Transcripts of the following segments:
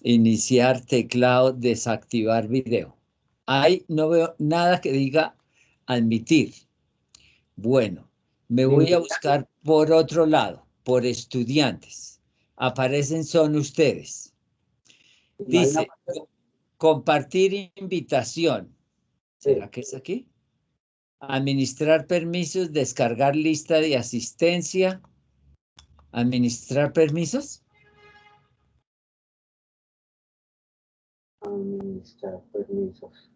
Iniciar teclado, desactivar video. Ahí no veo nada que diga admitir. Bueno, me voy a buscar por otro lado, por estudiantes. Aparecen son ustedes. Dice, compartir invitación. ¿Será que es aquí? Administrar permisos, descargar lista de asistencia. ¿Administrar permisos? Administrar permisos.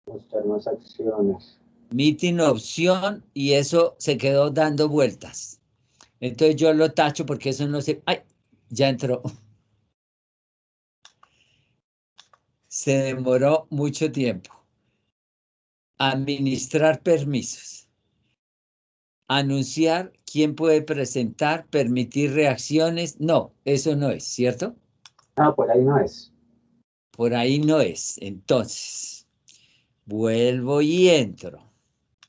Mostrar más acciones. Meeting opción y eso se quedó dando vueltas. Entonces yo lo tacho porque eso no se... ¡Ay! Ya entró. Se demoró mucho tiempo. Administrar permisos. Anunciar quién puede presentar, permitir reacciones. No, eso no es, ¿cierto? Ah, por ahí no es. Por ahí no es. Entonces, vuelvo y entro.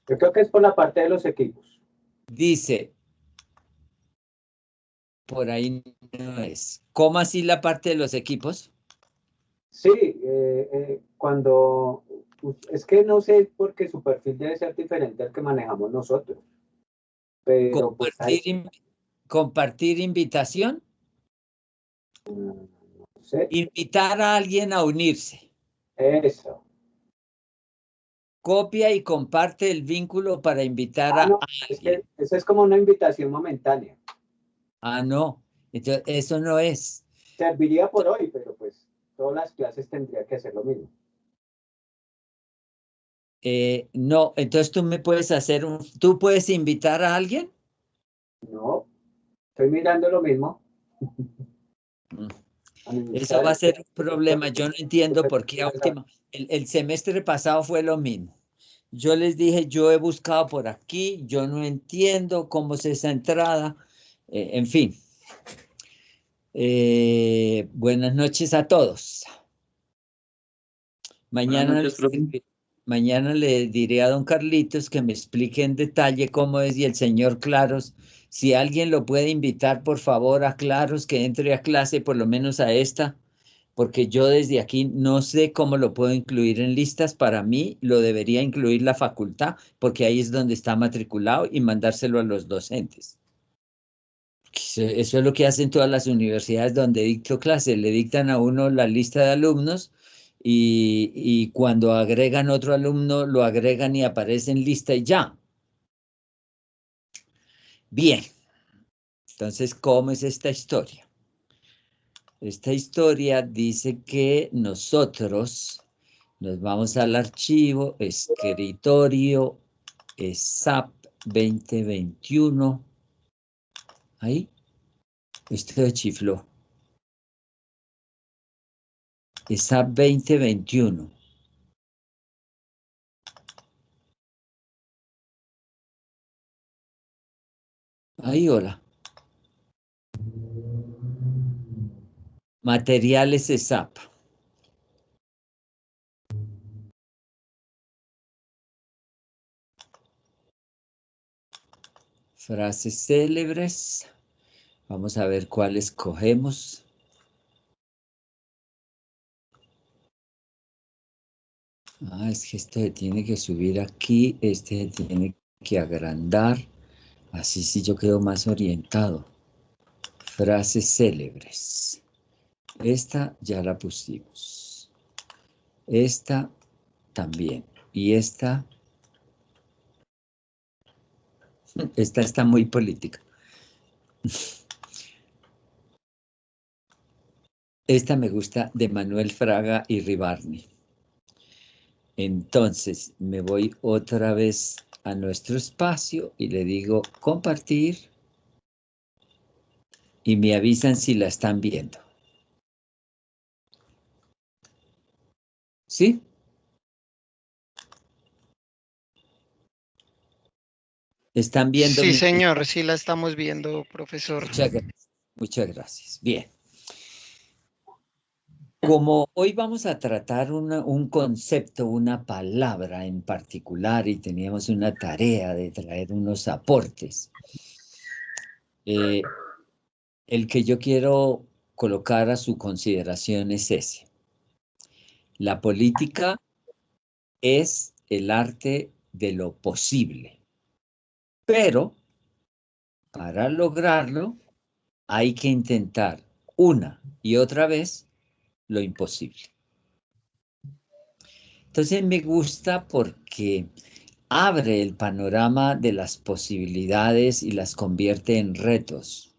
Yo creo que es por la parte de los equipos. Dice, por ahí no es. ¿Cómo así la parte de los equipos? Sí, cuando... Es que no sé porque su perfil debe ser diferente al que manejamos nosotros. Pero pues ahí... Compartir invitación. No sé. Invitar a alguien a unirse. Eso. Copia y comparte el vínculo para invitar a No, es alguien. que esa es como una invitación momentánea. Ah, no. Entonces, eso no es. Serviría por hoy, pero pues todas las clases tendría que hacer lo mismo. No, entonces tú me puedes hacer ¿tú puedes invitar a alguien? No, estoy mirando lo mismo. Eso va a ser un problema. Yo no entiendo por qué el semestre pasado fue lo mismo. Yo les dije, yo he buscado por aquí, yo no entiendo cómo es esa entrada. En fin. Buenas noches a todos. Mañana le diré a don Carlitos que me explique en detalle cómo es y el señor Claros, si alguien lo puede invitar, por favor, a Claros que entre a clase, por lo menos a esta, porque yo desde aquí no sé cómo lo puedo incluir en listas. Para mí lo debería incluir la facultad, porque ahí es donde está matriculado y mandárselo a los docentes. Eso es lo que hacen todas las universidades donde dicto clases, le dictan a uno la lista de alumnos y cuando agregan otro alumno, lo agregan y aparece en lista y ya. Bien, entonces, ¿cómo es esta historia? Esta historia dice que nosotros nos vamos al archivo, escritorio, SAP 2021, ahí, esto chifló. SAP 2021. Ahí, hola. Materiales SAP. Frases célebres. Vamos a ver cuál escogemos. Es que este se tiene que subir aquí, este se tiene que agrandar. Así sí yo quedo más orientado. Frases célebres. Esta ya la pusimos. Esta también. Y esta está muy política. Esta me gusta de Manuel Fraga y Ribarni. Entonces me voy otra vez a nuestro espacio y le digo compartir y me avisan si la están viendo. ¿Sí? ¿Están viendo? Sí, señor, sí la estamos viendo, profesor. Muchas gracias. Muchas gracias. Bien. Como hoy vamos a tratar un concepto, una palabra en particular y teníamos una tarea de traer unos aportes, el que yo quiero colocar a su consideración es ese. La política es el arte de lo posible, pero para lograrlo hay que intentar una y otra vez lo imposible. Entonces me gusta porque abre el panorama de las posibilidades y las convierte en retos.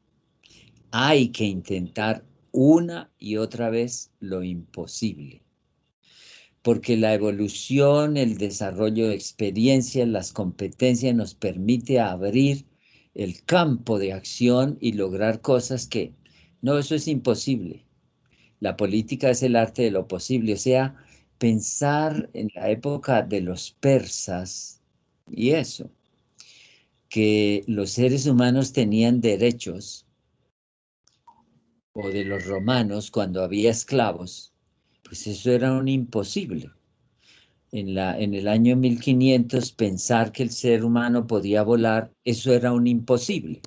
Hay que intentar una y otra vez lo imposible, porque la evolución, el desarrollo de experiencias, las competencias nos permite abrir el campo de acción y lograr cosas que, no, eso es imposible. La política es el arte de lo posible, o sea, pensar en la época de los persas y eso, que los seres humanos tenían derechos, o de los romanos cuando había esclavos, pues eso era un imposible. En el año 1500 pensar que el ser humano podía volar, eso era un imposible.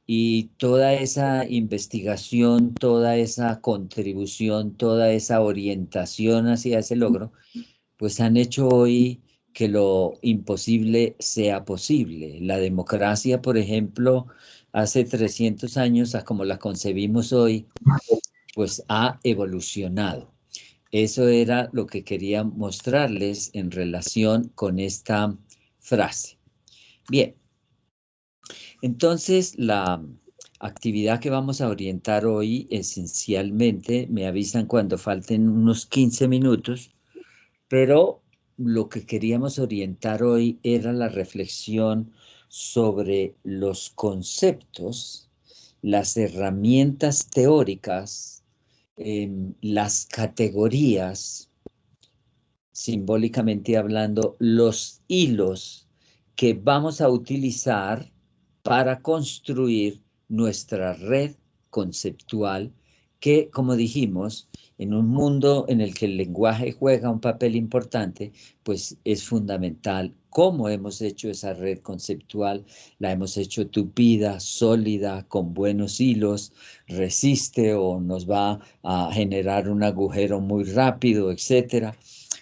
Y toda esa investigación, toda esa contribución, toda esa orientación hacia ese logro, pues han hecho hoy que lo imposible sea posible. La democracia, por ejemplo, hace 300 años a como la concebimos hoy, pues ha evolucionado. Eso era lo que quería mostrarles en relación con esta frase. Bien, entonces la actividad que vamos a orientar hoy esencialmente, me avisan cuando falten unos 15 minutos, pero lo que queríamos orientar hoy era la reflexión sobre los conceptos, las herramientas teóricas, las categorías, simbólicamente hablando, los hilos que vamos a utilizar para construir nuestra red conceptual que, como dijimos, en un mundo en el que el lenguaje juega un papel importante, pues es fundamental cómo hemos hecho esa red conceptual. La hemos hecho tupida, sólida, con buenos hilos, resiste o nos va a generar un agujero muy rápido, etcétera.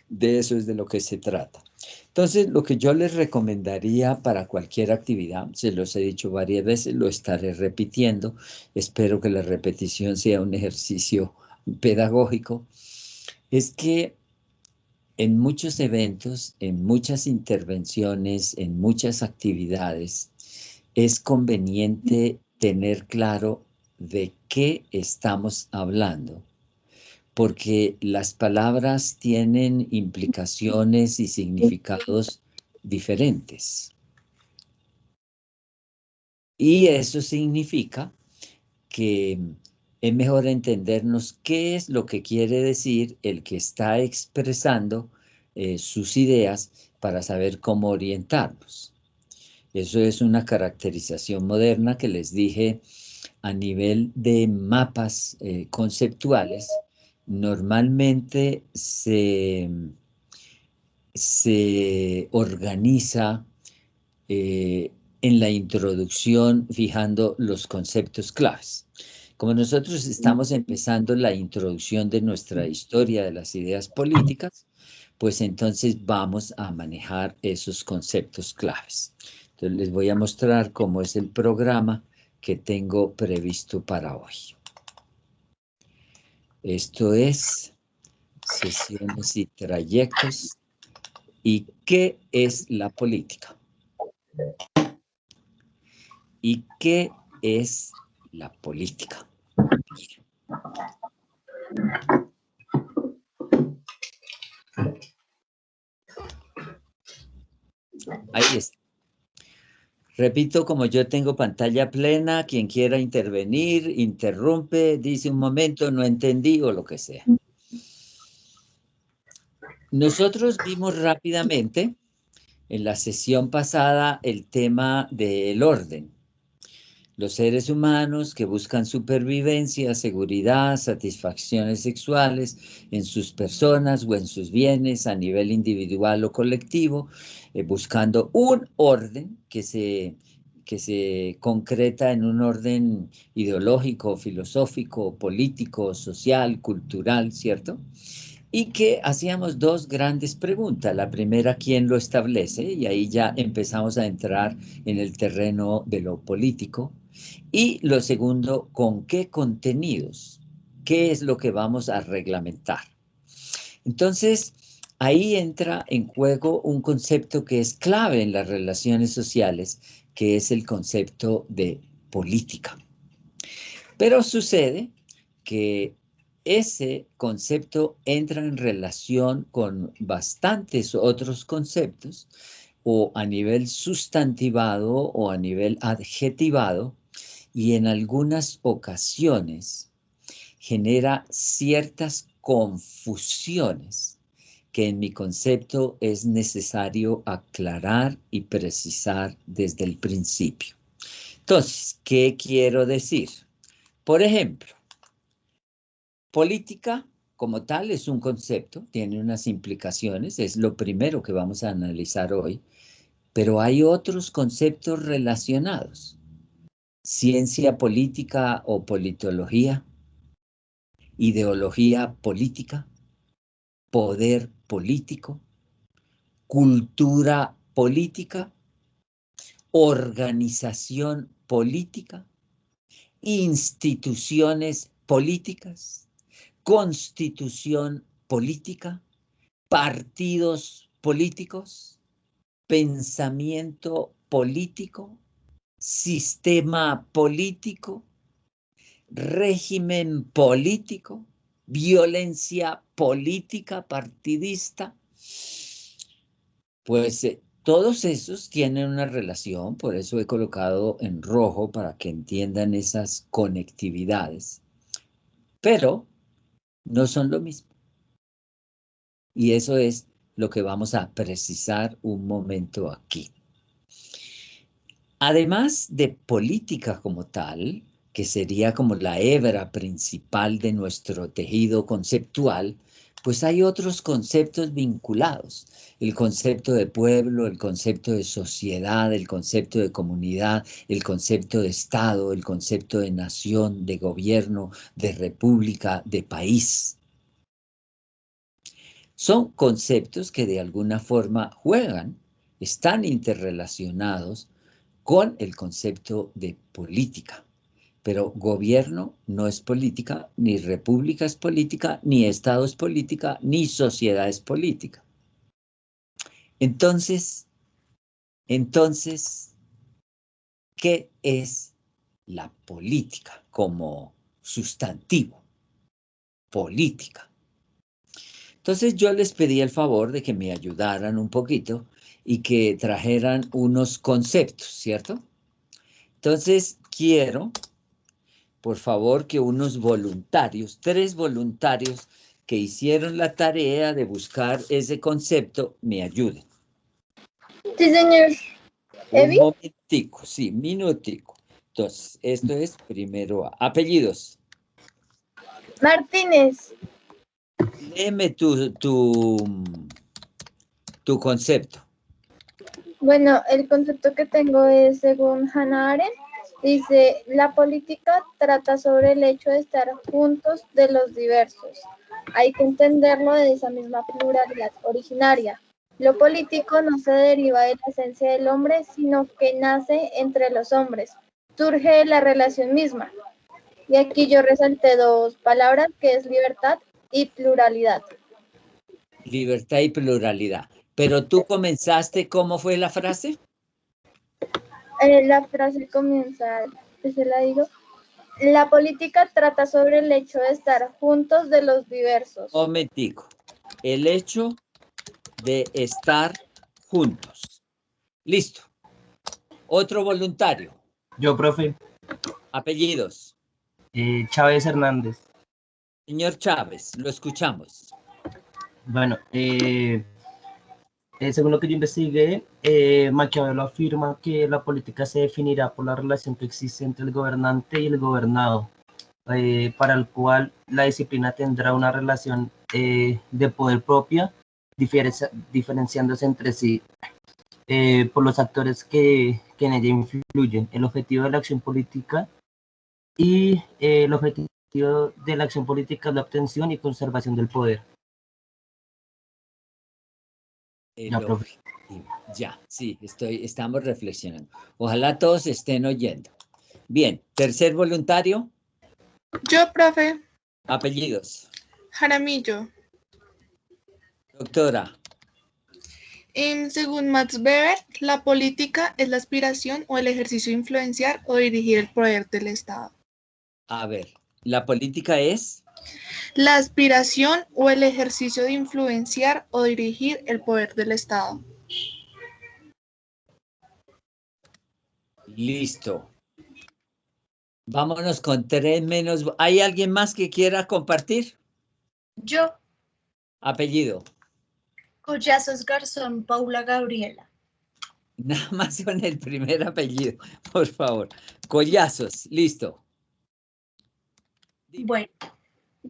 De eso es de lo que se trata. Entonces, lo que yo les recomendaría para cualquier actividad, se los he dicho varias veces, lo estaré repitiendo, espero que la repetición sea un ejercicio pedagógico, es que en muchos eventos, en muchas intervenciones, en muchas actividades, es conveniente tener claro de qué estamos hablando, porque las palabras tienen implicaciones y significados diferentes. Y eso significa que es mejor entendernos qué es lo que quiere decir el que está expresando sus ideas para saber cómo orientarnos. Eso es una caracterización moderna que les dije a nivel de mapas conceptuales. Normalmente se organiza en la introducción fijando los conceptos claves. Como nosotros estamos empezando la introducción de nuestra historia de las ideas políticas, pues entonces vamos a manejar esos conceptos claves. Entonces les voy a mostrar cómo es el programa que tengo previsto para hoy. Esto es sesiones y trayectos. ¿Y qué es la política? ¿Y qué es la política? Ahí está. Repito, como yo tengo pantalla plena, quien quiera intervenir, interrumpe, dice un momento, no entendí o lo que sea. Nosotros vimos rápidamente en la sesión pasada el tema del orden. Los seres humanos que buscan supervivencia, seguridad, satisfacciones sexuales en sus personas o en sus bienes a nivel individual o colectivo, buscando un orden que que se concreta en un orden ideológico, filosófico, político, social, cultural, ¿cierto? Y que hacíamos dos grandes preguntas. La primera, ¿quién lo establece? Y ahí ya empezamos a entrar en el terreno de lo político. Y lo segundo, ¿con qué contenidos? ¿Qué es lo que vamos a reglamentar? Entonces, ahí entra en juego un concepto que es clave en las relaciones sociales, que es el concepto de política. Pero sucede que ese concepto entra en relación con bastantes otros conceptos, o a nivel sustantivado o a nivel adjetivado, y en algunas ocasiones genera ciertas confusiones que en mi concepto es necesario aclarar y precisar desde el principio. Entonces, ¿qué quiero decir? Por ejemplo, política como tal es un concepto, tiene unas implicaciones, es lo primero que vamos a analizar hoy, pero hay otros conceptos relacionados. Ciencia política o politología, ideología política, poder político, cultura política, organización política, instituciones políticas, constitución política, partidos políticos, pensamiento político, sistema político, régimen político, violencia política partidista. Pues todos esos tienen una relación, por eso he colocado en rojo para que entiendan esas conectividades, pero no son lo mismo. Y eso es lo que vamos a precisar un momento aquí. Además de política como tal, que sería como la hebra principal de nuestro tejido conceptual, pues hay otros conceptos vinculados. El concepto de pueblo, el concepto de sociedad, el concepto de comunidad, el concepto de Estado, el concepto de nación, de gobierno, de república, de país. Son conceptos que de alguna forma juegan, están interrelacionados con el concepto de política. Pero gobierno no es política, ni república es política, ni Estado es política, ni sociedad es política. Entonces, ¿qué es la política como sustantivo? Política. Entonces yo les pedí el favor de que me ayudaran un poquito y que trajeran unos conceptos, ¿cierto? Entonces quiero, por favor, que unos voluntarios, 3 voluntarios que hicieron la tarea de buscar ese concepto, me ayuden. Sí, señor. Un momentico, sí, minutico. Entonces, esto es primero A. Apellidos. Martínez. Léeme tu concepto. Bueno, el concepto que tengo es, según Hannah Arendt, dice, la política trata sobre el hecho de estar juntos de los diversos. Hay que entenderlo de esa misma pluralidad originaria. Lo político no se deriva de la esencia del hombre, sino que nace entre los hombres. Surge de la relación misma. Y aquí yo resalté 2 palabras, que es libertad y pluralidad. Libertad y pluralidad. Pero tú comenzaste, ¿cómo fue la frase? La frase comienza, se la digo. La política trata sobre el hecho de estar juntos de los diversos. Momentico. El hecho de estar juntos. Listo. Otro voluntario. Yo, profe, Apellidos. Chávez Hernández. Señor Chávez, lo escuchamos. Bueno, según lo que yo investigué, Maquiavelo afirma que la política se definirá por la relación que existe entre el gobernante y el gobernado, para el cual la disciplina tendrá una relación de poder propia, diferenciándose entre sí. por los actores que en ella influyen. El objetivo de la acción política y el objetivo de la acción política es la obtención y conservación del poder. Ya, sí, estamos reflexionando. Ojalá todos estén oyendo. Bien, tercer voluntario. Yo, profe. Apellidos. Jaramillo. Doctora. Según Max Weber, la política es la aspiración o el ejercicio de influenciar o dirigir el poder del Estado. A ver, ¿la política es? La aspiración o el ejercicio de influenciar o dirigir el poder del Estado. Listo. Vámonos con 3 menos. ¿Hay alguien más que quiera compartir? Yo. Apellido. Collazos Garzón, Paula Gabriela. Nada más con el primer apellido, por favor. Collazos, listo. Bueno,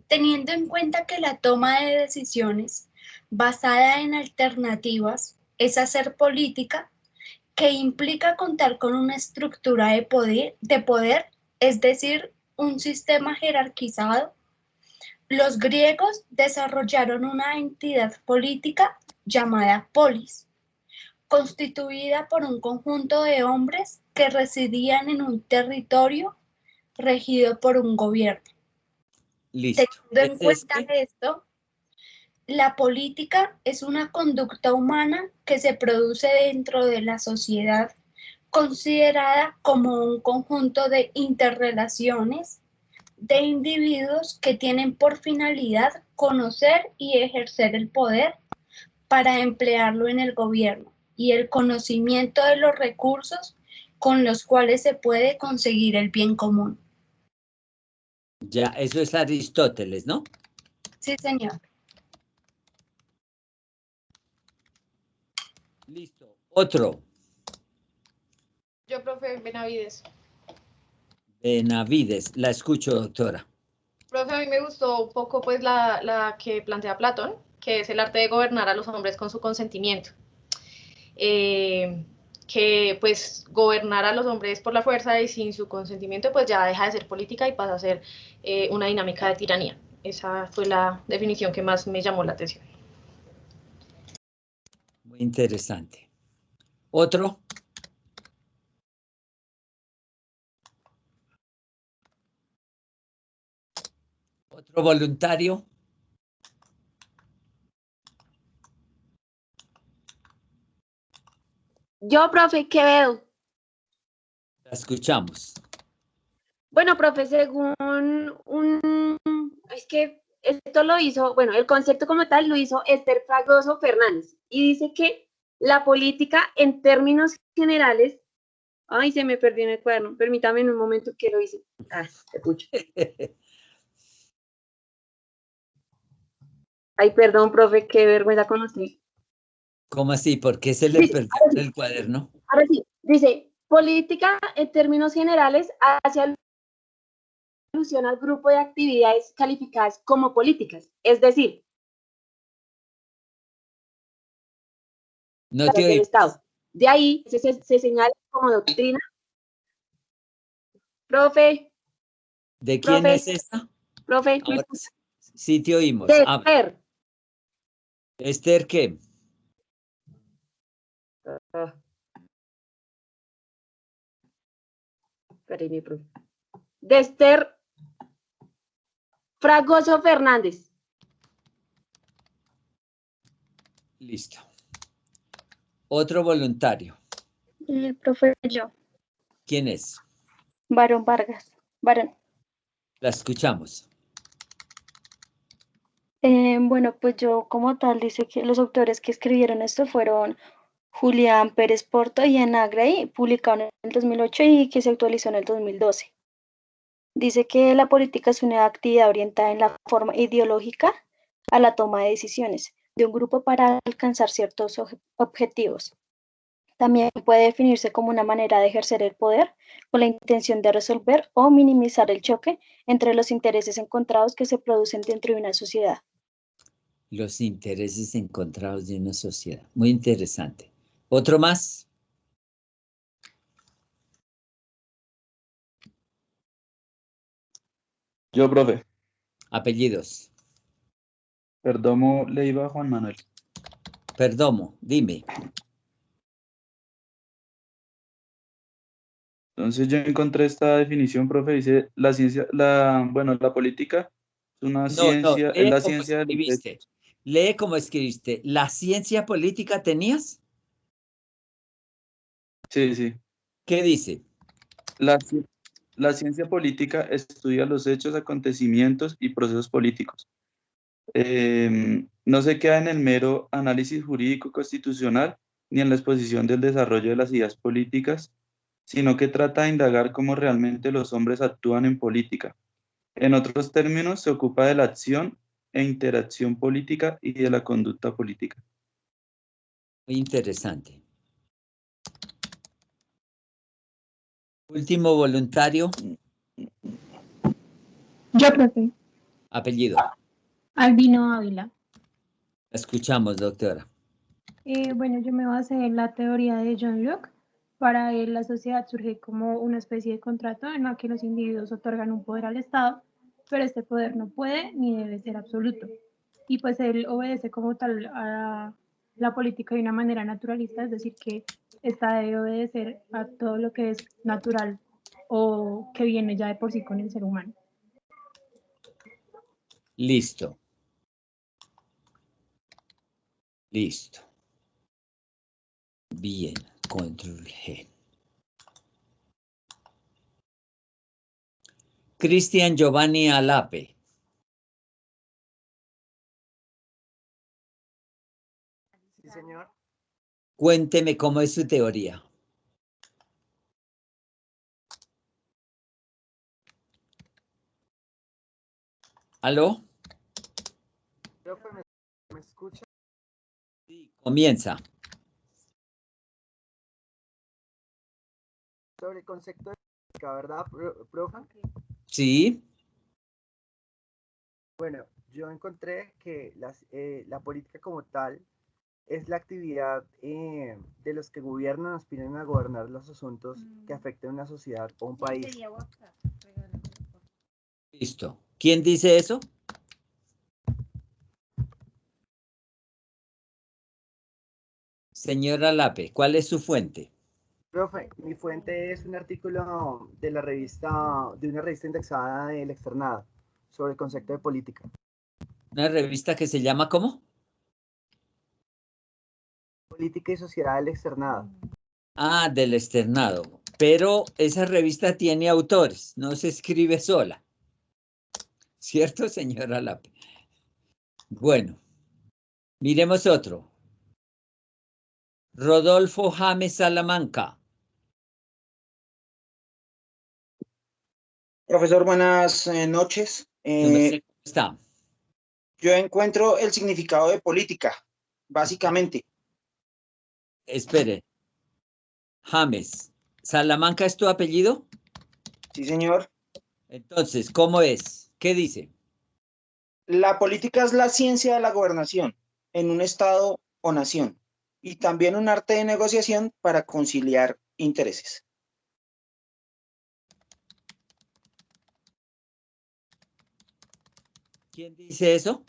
teniendo en cuenta que la toma de decisiones basada en alternativas es hacer política, que implica contar con una estructura de poder, es decir, un sistema jerarquizado, los griegos desarrollaron una entidad política llamada polis, constituida por un conjunto de hombres que residían en un territorio regido por un gobierno. Listo. Teniendo en cuenta esto, la política es una conducta humana que se produce dentro de la sociedad, considerada como un conjunto de interrelaciones de individuos que tienen por finalidad conocer y ejercer el poder para emplearlo en el gobierno y el conocimiento de los recursos con los cuales se puede conseguir el bien común. Ya, eso es Aristóteles, ¿no? Sí, señor. Listo. Otro. Yo, profe, Benavides. Benavides, la escucho, doctora. Profe, a mí me gustó un poco pues la que plantea Platón, que es el arte de gobernar a los hombres con su consentimiento. Que pues gobernar a los hombres por la fuerza y sin su consentimiento pues ya deja de ser política y pasa a ser una dinámica de tiranía. Esa fue la definición que más me llamó la atención. Muy interesante. ¿Otro? ¿Otro voluntario? Yo, profe, Quevedo. La escuchamos. Bueno, profe, según es que esto lo hizo, bueno, el concepto como tal lo hizo Esther Fragoso Fernández y dice que la política en términos generales, ay, se me perdió en el cuaderno, permítame en un momento que lo hice. Ah, te pucho. Ay, perdón, profe, qué vergüenza con usted. ¿Cómo así? ¿Por qué se le perdió el cuaderno? Ahora sí, dice, política en términos generales hacia alusión al grupo de actividades calificadas como políticas, es decir, No te del oí. Estado. De ahí se señala como doctrina. Profe. ¿De quién es esta? Profe. Ahora sí te oímos. De Esther. ¿Esther qué? De Esther Fragoso Fernández. Listo. Otro voluntario. El profe yo. ¿Quién es? Barón Vargas. Barón. La escuchamos. Bueno, pues yo como tal dice que los autores que escribieron esto fueron Julián Pérez Porto y Ana Gray, publicado en el 2008 y que se actualizó en el 2012. Dice que la política es una actividad orientada en la forma ideológica a la toma de decisiones de un grupo para alcanzar ciertos objetivos. También puede definirse como una manera de ejercer el poder con la intención de resolver o minimizar el choque entre los intereses encontrados que se producen dentro de una sociedad. Los intereses encontrados de una sociedad. Muy interesante. ¿Otro más? Yo, profe. Apellidos. Perdomo Leiva Juan Manuel. Perdomo, dime. Entonces yo encontré esta definición, profe, dice la ciencia, la política es una ciencia, es lee la como ciencia de los escribiste. hechos. Lee como escribiste. ¿La ciencia política tenías? Sí, sí. ¿Qué dice? La ciencia política estudia los hechos, acontecimientos y procesos políticos. No se queda en el mero análisis jurídico constitucional ni en la exposición del desarrollo de las ideas políticas, sino que trata de indagar cómo realmente los hombres actúan en política. En otros términos, se ocupa de la acción e interacción política y de la conducta política. Muy interesante. Último voluntario. Yo, profe. Apellido. Albino Ávila. La escuchamos, doctora. Bueno, yo me basé en la teoría de John Locke. Para él, la sociedad surge como una especie de contrato en la que los individuos otorgan un poder al Estado, pero este poder no puede ni debe ser absoluto. Y pues él obedece como tal a la política de una manera naturalista, es decir, que esta debe obedecer a todo lo que es natural o que viene ya de por sí con el ser humano. Listo. Listo. Bien, control G. Cristian Giovanni Alape. Sí, señor. Cuénteme cómo es su teoría. ¿Aló? Profe, ¿me escucha? Sí, comienza. Sobre el concepto de política, ¿verdad, profe? Sí. Bueno, yo encontré que la política como tal es la actividad de los que gobiernan, aspiran a gobernar los asuntos que afecten a una sociedad o un país. Listo. ¿Quién dice eso? Señora Lape, ¿cuál es su fuente? Profe, mi fuente es un artículo de una revista indexada del Externado sobre el concepto de política. ¿Una revista que se llama cómo? Política y Sociedad del Externado. Ah, del Externado. Pero esa revista tiene autores, no se escribe sola. ¿Cierto, señora Lape? Bueno, miremos otro. Rodolfo James Salamanca. Profesor, buenas noches. ¿Cómo está? Yo encuentro el significado de política, básicamente. Espere. James. ¿Salamanca es tu apellido? Sí, señor. Entonces, ¿cómo es? ¿Qué dice? La política es la ciencia de la gobernación en un estado o nación y también un arte de negociación para conciliar intereses. ¿Quién dice eso?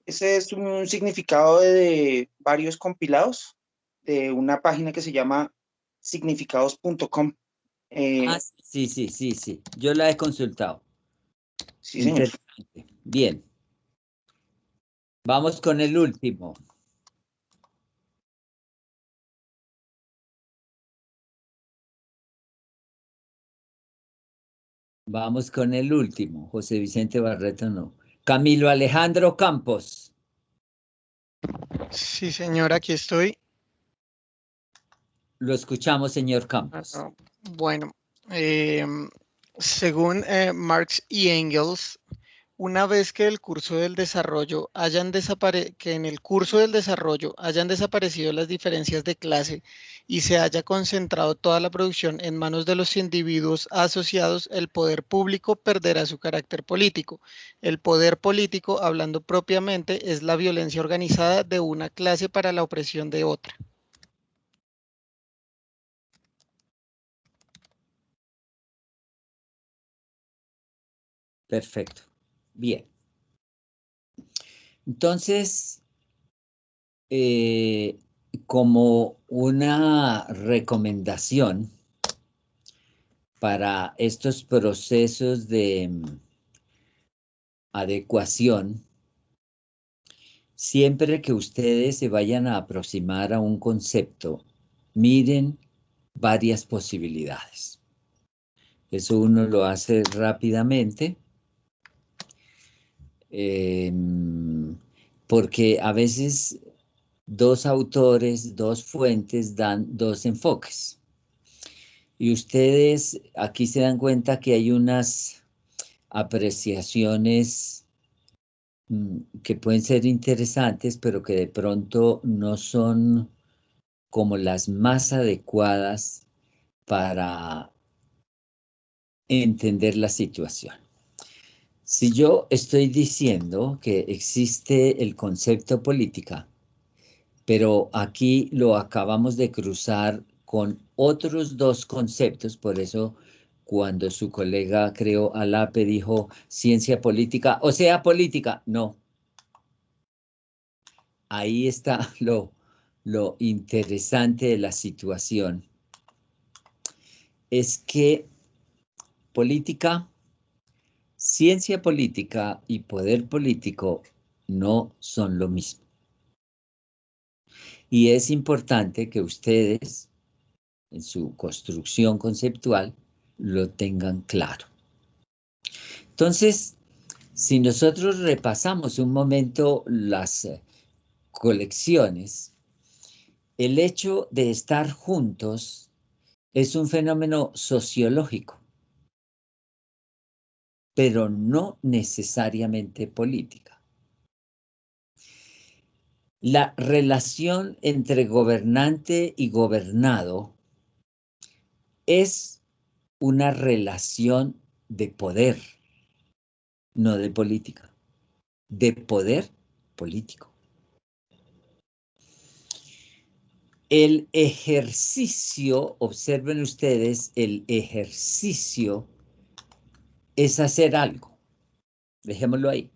Ese es un significado de varios compilados de una página que se llama significados.com. Sí. Yo la he consultado. Sí, señor. Interesante. Bien. Vamos con el último. Vamos con el último. José Vicente Barreto no. Camilo Alejandro Campos. Sí, señor, aquí estoy. Lo escuchamos, señor Campos. Bueno, según Marx y Engels, una vez que en el curso del desarrollo hayan desaparecido las diferencias de clase y se haya concentrado toda la producción en manos de los individuos asociados, el poder público perderá su carácter político. El poder político, hablando propiamente, es la violencia organizada de una clase para la opresión de otra. Perfecto. Bien. Entonces, como una recomendación para estos procesos de adecuación, siempre que ustedes se vayan a aproximar a un concepto, miren varias posibilidades. Eso uno lo hace rápidamente, porque a veces dos autores, dos fuentes dan dos enfoques. Y ustedes aquí se dan cuenta que hay unas apreciaciones que pueden ser interesantes, pero que de pronto no son como las más adecuadas para entender la situación. Si yo estoy diciendo que existe el concepto política, pero aquí lo acabamos de cruzar con otros dos conceptos, por eso cuando su colega, creo, Alape, dijo ciencia política, o sea, política, no. Ahí está lo interesante de la situación. Es que política, ciencia política y poder político no son lo mismo. Y es importante que ustedes, en su construcción conceptual, lo tengan claro. Entonces, si nosotros repasamos un momento las colecciones, el hecho de estar juntos es un fenómeno sociológico, pero no necesariamente política. La relación entre gobernante y gobernado es una relación de poder, no de política, de poder político. El ejercicio, observen ustedes, el ejercicio es hacer algo. Dejémoslo ahí.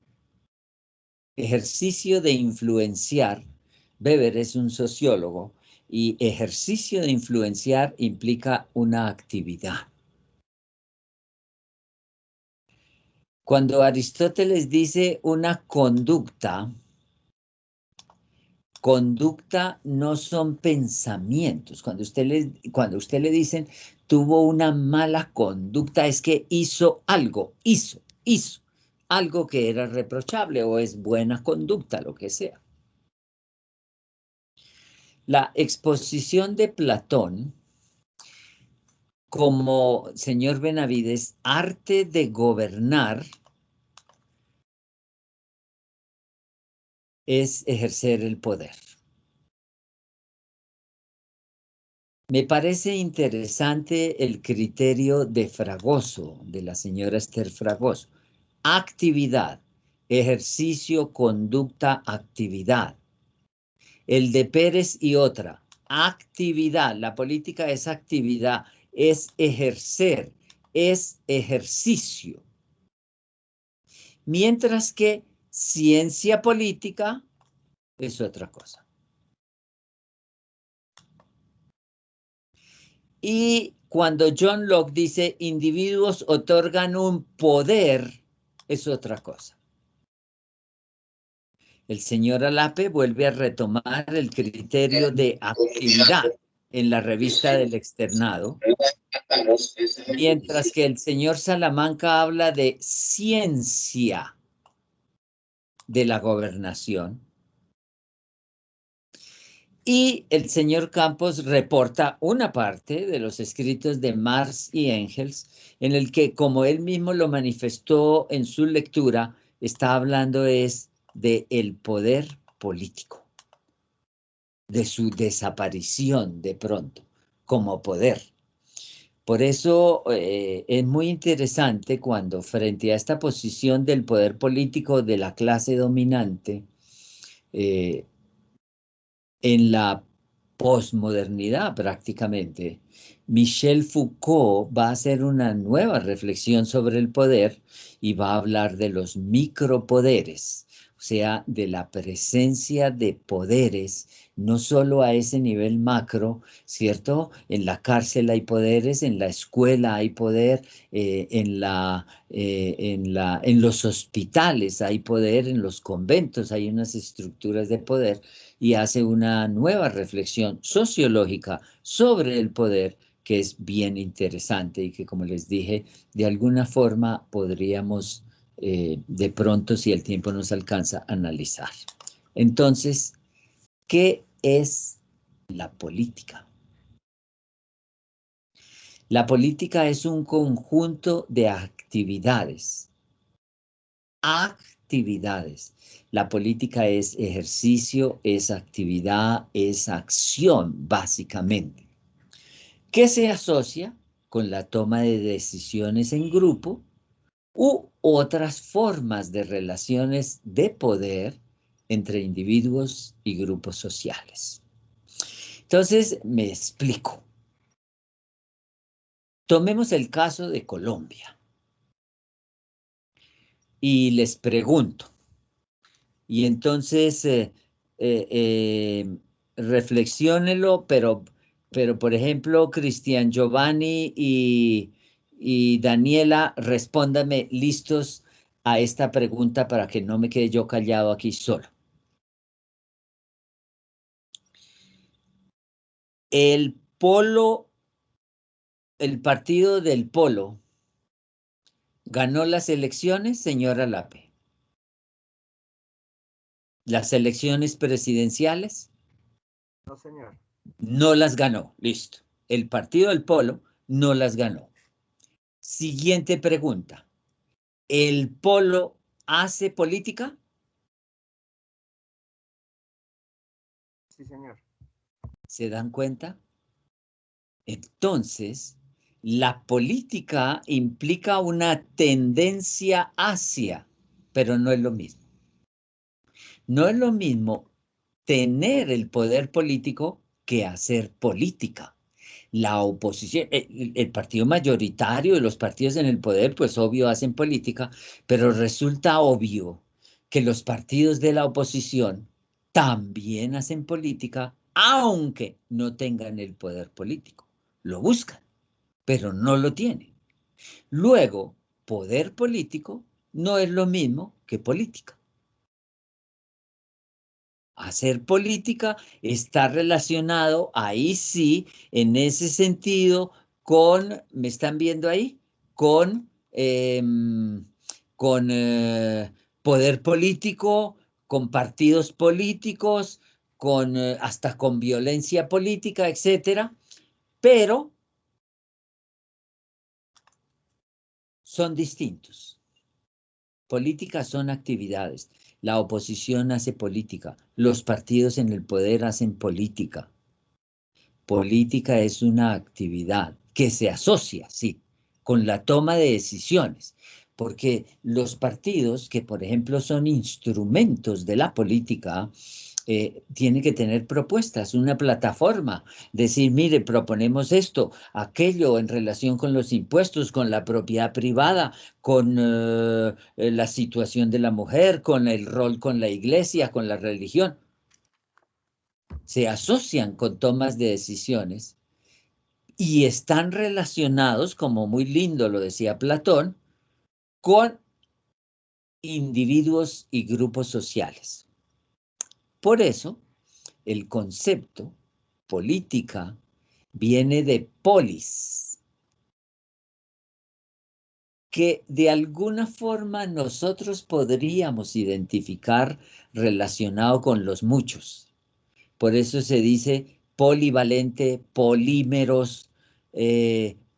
Ejercicio de influenciar. Weber es un sociólogo y ejercicio de influenciar implica una actividad. Cuando Aristóteles dice una conducta no son pensamientos. Cuando usted le dicen tuvo una mala conducta, es que hizo algo, hizo algo que era reprochable o es buena conducta, lo que sea. La exposición de Platón como, señor Benavides, arte de gobernar es ejercer el poder. Me parece interesante el criterio de Fragoso, de la señora Esther Fragoso. Actividad, ejercicio, conducta, actividad. El de Pérez y otra, actividad. La política es actividad, es ejercer, es ejercicio. Mientras que ciencia política es otra cosa. Y cuando John Locke dice individuos otorgan un poder, es otra cosa. El señor Alape vuelve a retomar el criterio de actividad en la revista del externado, mientras que el señor Salamanca habla de ciencia de la gobernación. Y el señor Campos reporta una parte de los escritos de Marx y Engels, en el que, como él mismo lo manifestó en su lectura, está hablando es de el poder político, de su desaparición de pronto como poder. Por eso es muy interesante cuando frente a esta posición del poder político de la clase dominante, en la posmodernidad prácticamente. Michel Foucault va a hacer una nueva reflexión sobre el poder y va a hablar de los micropoderes, o sea, de la presencia de poderes, no solo a ese nivel macro, ¿cierto? En la cárcel hay poderes, en la escuela hay poder, en los hospitales hay poder, en los conventos hay unas estructuras de poder, y hace una nueva reflexión sociológica sobre el poder que es bien interesante y que, como les dije, de alguna forma podríamos de pronto, si el tiempo nos alcanza, analizar. Entonces, ¿qué es la política? La política es un conjunto de actividades. La política es ejercicio, es actividad, es acción, básicamente, que se asocia con la toma de decisiones en grupo u otras formas de relaciones de poder entre individuos y grupos sociales. Entonces, me explico. Tomemos el caso de Colombia y les pregunto, y entonces reflexiónenlo, pero por ejemplo, Cristian Giovanni y Daniela, respóndanme listos a esta pregunta para que no me quede yo callado aquí solo. El partido del Polo, ¿ganó las elecciones, señora Lape? ¿Las elecciones presidenciales? No, señor. No las ganó, listo. El partido del Polo no las ganó. Siguiente pregunta. ¿El Polo hace política? Sí, señor. ¿Se dan cuenta? Entonces, la política implica una tendencia hacia, pero no es lo mismo. No es lo mismo tener el poder político que hacer política. La oposición, el partido mayoritario de los partidos en el poder, pues obvio hacen política, pero resulta obvio que los partidos de la oposición también hacen política, aunque no tengan el poder político. Lo buscan, pero no lo tienen. Luego, poder político no es lo mismo que política. Hacer política está relacionado, ahí sí, en ese sentido, con, ¿me están viendo ahí? Con poder político, con partidos políticos, hasta con violencia política, etcétera, pero son distintos. Políticas son actividades. La oposición hace política. Los partidos en el poder hacen política. Política es una actividad que se asocia, sí, con la toma de decisiones. Porque los partidos, que por ejemplo son instrumentos de la política, tiene que tener propuestas, una plataforma, decir, mire, proponemos esto, aquello en relación con los impuestos, con la propiedad privada, con la situación de la mujer, con el rol con la iglesia, con la religión. Se asocian con tomas de decisiones y están relacionados, como muy lindo lo decía Platón, con individuos y grupos sociales. Por eso, el concepto política viene de polis, que de alguna forma nosotros podríamos identificar relacionado con los muchos. Por eso se dice polivalente, polímeros,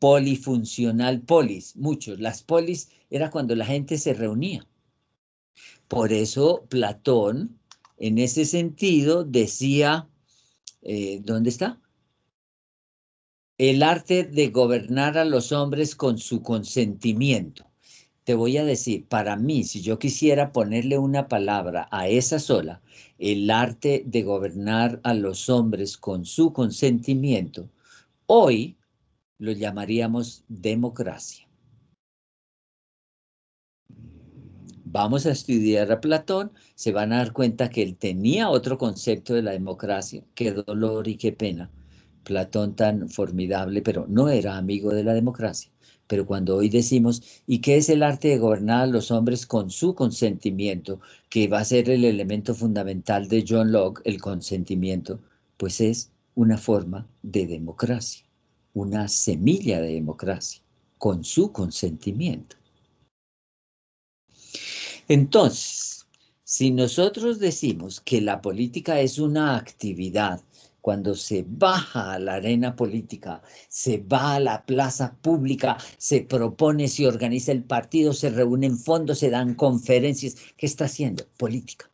polifuncional, polis, muchos. Las polis era cuando la gente se reunía. Por eso Platón, en ese sentido, decía, ¿dónde está? El arte de gobernar a los hombres con su consentimiento. te voy a decir, para mí, si yo quisiera ponerle una palabra a esa sola, el arte de gobernar a los hombres con su consentimiento, hoy lo llamaríamos democracia. Vamos a estudiar a Platón, se van a dar cuenta que él tenía otro concepto de la democracia. Qué dolor y qué pena. Platón tan formidable, pero no era amigo de la democracia. Pero cuando hoy decimos, ¿y qué es el arte de gobernar a los hombres con su consentimiento? Que va a ser el elemento fundamental de John Locke, el consentimiento, pues es una forma de democracia, una semilla de democracia, con su consentimiento. Entonces, si nosotros decimos que la política es una actividad, cuando se baja a la arena política, se va a la plaza pública, se propone, se organiza el partido, se reúnen fondos, se dan conferencias, ¿qué está haciendo? Política.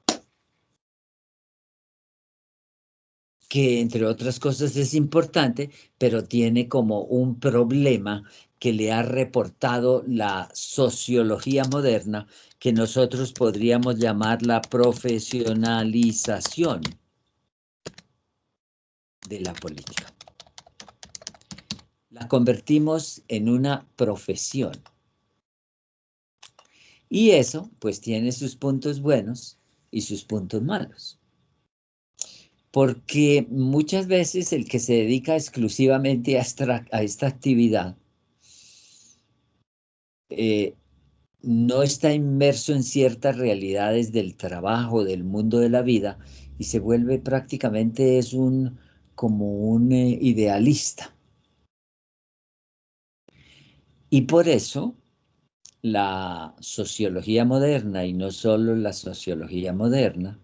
Que entre otras cosas es importante, pero tiene como un problema que le ha reportado la sociología moderna, que nosotros podríamos llamar la profesionalización de la política. La convertimos en una profesión. Y eso, pues, tiene sus puntos buenos y sus puntos malos. Porque muchas veces el que se dedica exclusivamente a esta actividad no está inmerso en ciertas realidades del trabajo, del mundo de la vida, y se vuelve prácticamente como un idealista. Y por eso la sociología moderna, y no solo la sociología moderna,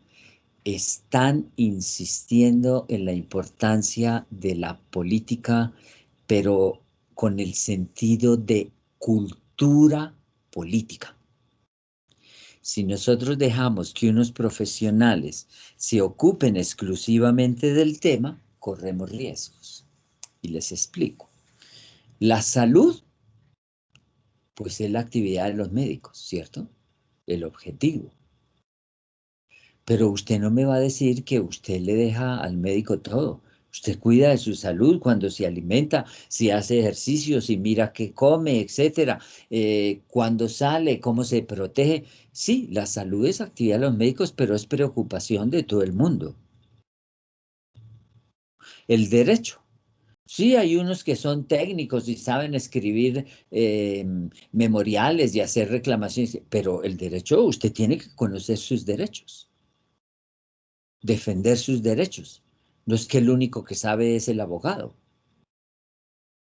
están insistiendo en la importancia de la política, pero con el sentido de cultura política. Si nosotros dejamos que unos profesionales se ocupen exclusivamente del tema, corremos riesgos. Y les explico. La salud, pues es la actividad de los médicos, ¿cierto? El objetivo. Pero usted no me va a decir que usted le deja al médico todo. Usted cuida de su salud cuando se alimenta, si hace ejercicio, si mira qué come, etcétera. Cuando sale, cómo se protege. Sí, la salud es actividad de los médicos, pero es preocupación de todo el mundo. El derecho. Sí, hay unos que son técnicos y saben escribir memoriales y hacer reclamaciones, pero el derecho, usted tiene que conocer sus derechos. Defender sus derechos. No es que el único que sabe es el abogado.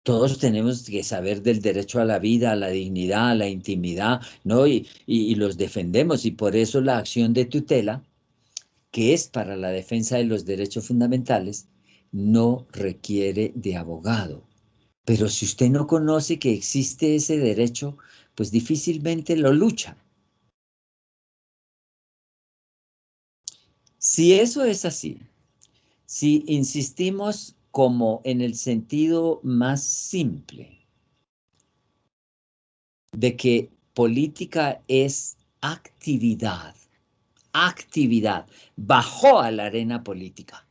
Todos tenemos que saber del derecho a la vida, a la dignidad, a la intimidad, ¿no? Y los defendemos, y por eso la acción de tutela, que es para la defensa de los derechos fundamentales, no requiere de abogado. Pero si usted no conoce que existe ese derecho, pues difícilmente lo lucha. Si eso es así, si insistimos como en el sentido más simple de que política es actividad, bajó a la arena política,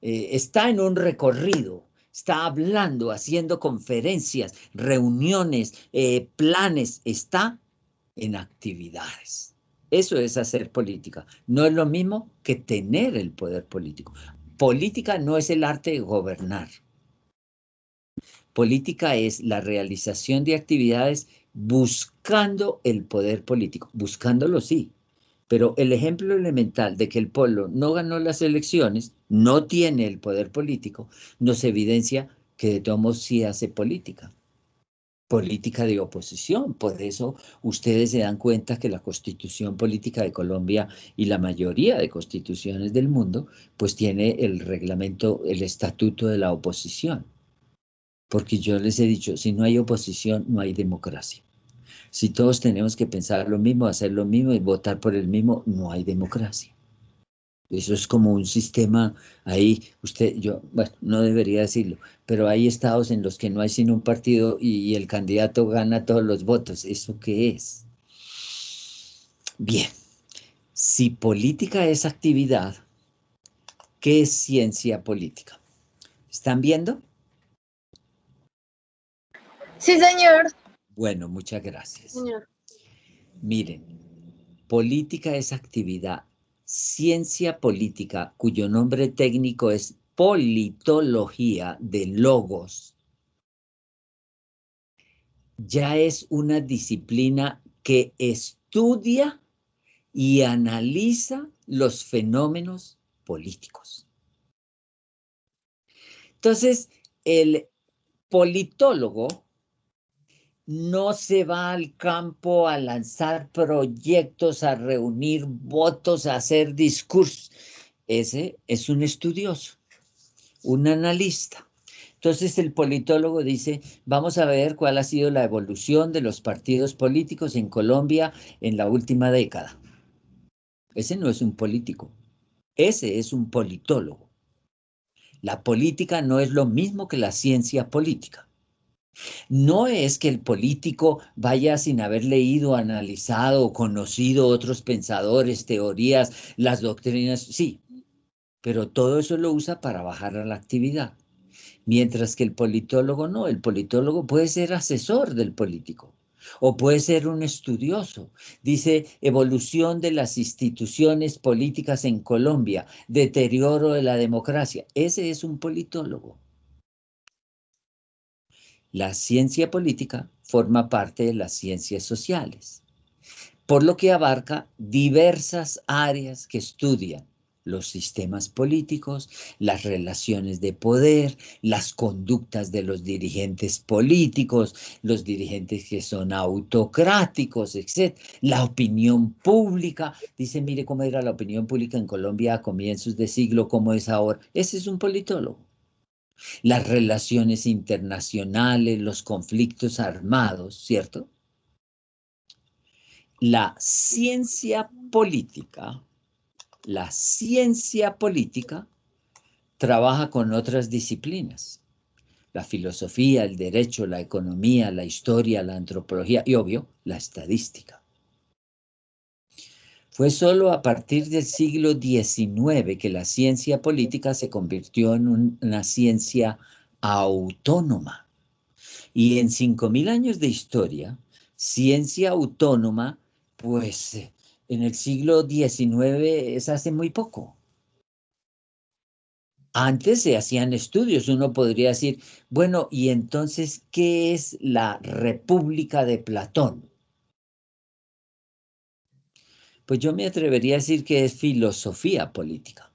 está en un recorrido, está hablando, haciendo conferencias, reuniones, planes, está en actividades. Eso es hacer política. No es lo mismo que tener el poder político. Política no es el arte de gobernar. Política es la realización de actividades buscando el poder político. Buscándolo, sí. Pero el ejemplo elemental de que el pueblo no ganó las elecciones, no tiene el poder político, nos evidencia que de todos modos sí hace política. Política de oposición. Por eso ustedes se dan cuenta que la Constitución Política de Colombia y la mayoría de constituciones del mundo, pues tiene el reglamento, el estatuto de la oposición. Porque yo les he dicho, si no hay oposición, no hay democracia. Si todos tenemos que pensar lo mismo, hacer lo mismo y votar por el mismo, no hay democracia. Eso es como un sistema ahí, bueno, no debería decirlo, pero hay estados en los que no hay sino un partido y el candidato gana todos los votos. ¿Eso qué es? Bien, si política es actividad, ¿qué es ciencia política? ¿Están viendo? Sí, señor. Bueno, muchas gracias. Señor. Miren, política es actividad. Ciencia política, cuyo nombre técnico es politología de logos, ya es una disciplina que estudia y analiza los fenómenos políticos. Entonces, el politólogo no se va al campo a lanzar proyectos, a reunir votos, a hacer discursos. Ese es un estudioso, un analista. Entonces el politólogo dice, vamos a ver cuál ha sido la evolución de los partidos políticos en Colombia en la última década. Ese no es un político, ese es un politólogo. La política no es lo mismo que la ciencia política. No es que el político vaya sin haber leído, analizado o conocido otros pensadores, teorías, las doctrinas, sí, pero todo eso lo usa para bajar a la actividad. Mientras que el politólogo no, el politólogo puede ser asesor del político o puede ser un estudioso. Dice, evolución de las instituciones políticas en Colombia, deterioro de la democracia. Ese es un politólogo. La ciencia política forma parte de las ciencias sociales, por lo que abarca diversas áreas que estudian los sistemas políticos, las relaciones de poder, las conductas de los dirigentes políticos, los dirigentes que son autocráticos, etc. La opinión pública. Dice, mire cómo era la opinión pública en Colombia a comienzos de siglo, cómo es ahora. Ese es un politólogo. Las relaciones internacionales, los conflictos armados, ¿cierto? La ciencia política trabaja con otras disciplinas. La filosofía, el derecho, la economía, la historia, la antropología y, obvio, la estadística. Fue solo a partir del siglo XIX que la ciencia política se convirtió en una ciencia autónoma. Y en 5.000 años de historia, ciencia autónoma, pues en el siglo XIX es hace muy poco. Antes se hacían estudios, uno podría decir, bueno, ¿y entonces qué es la República de Platón? Pues yo me atrevería a decir que es filosofía política.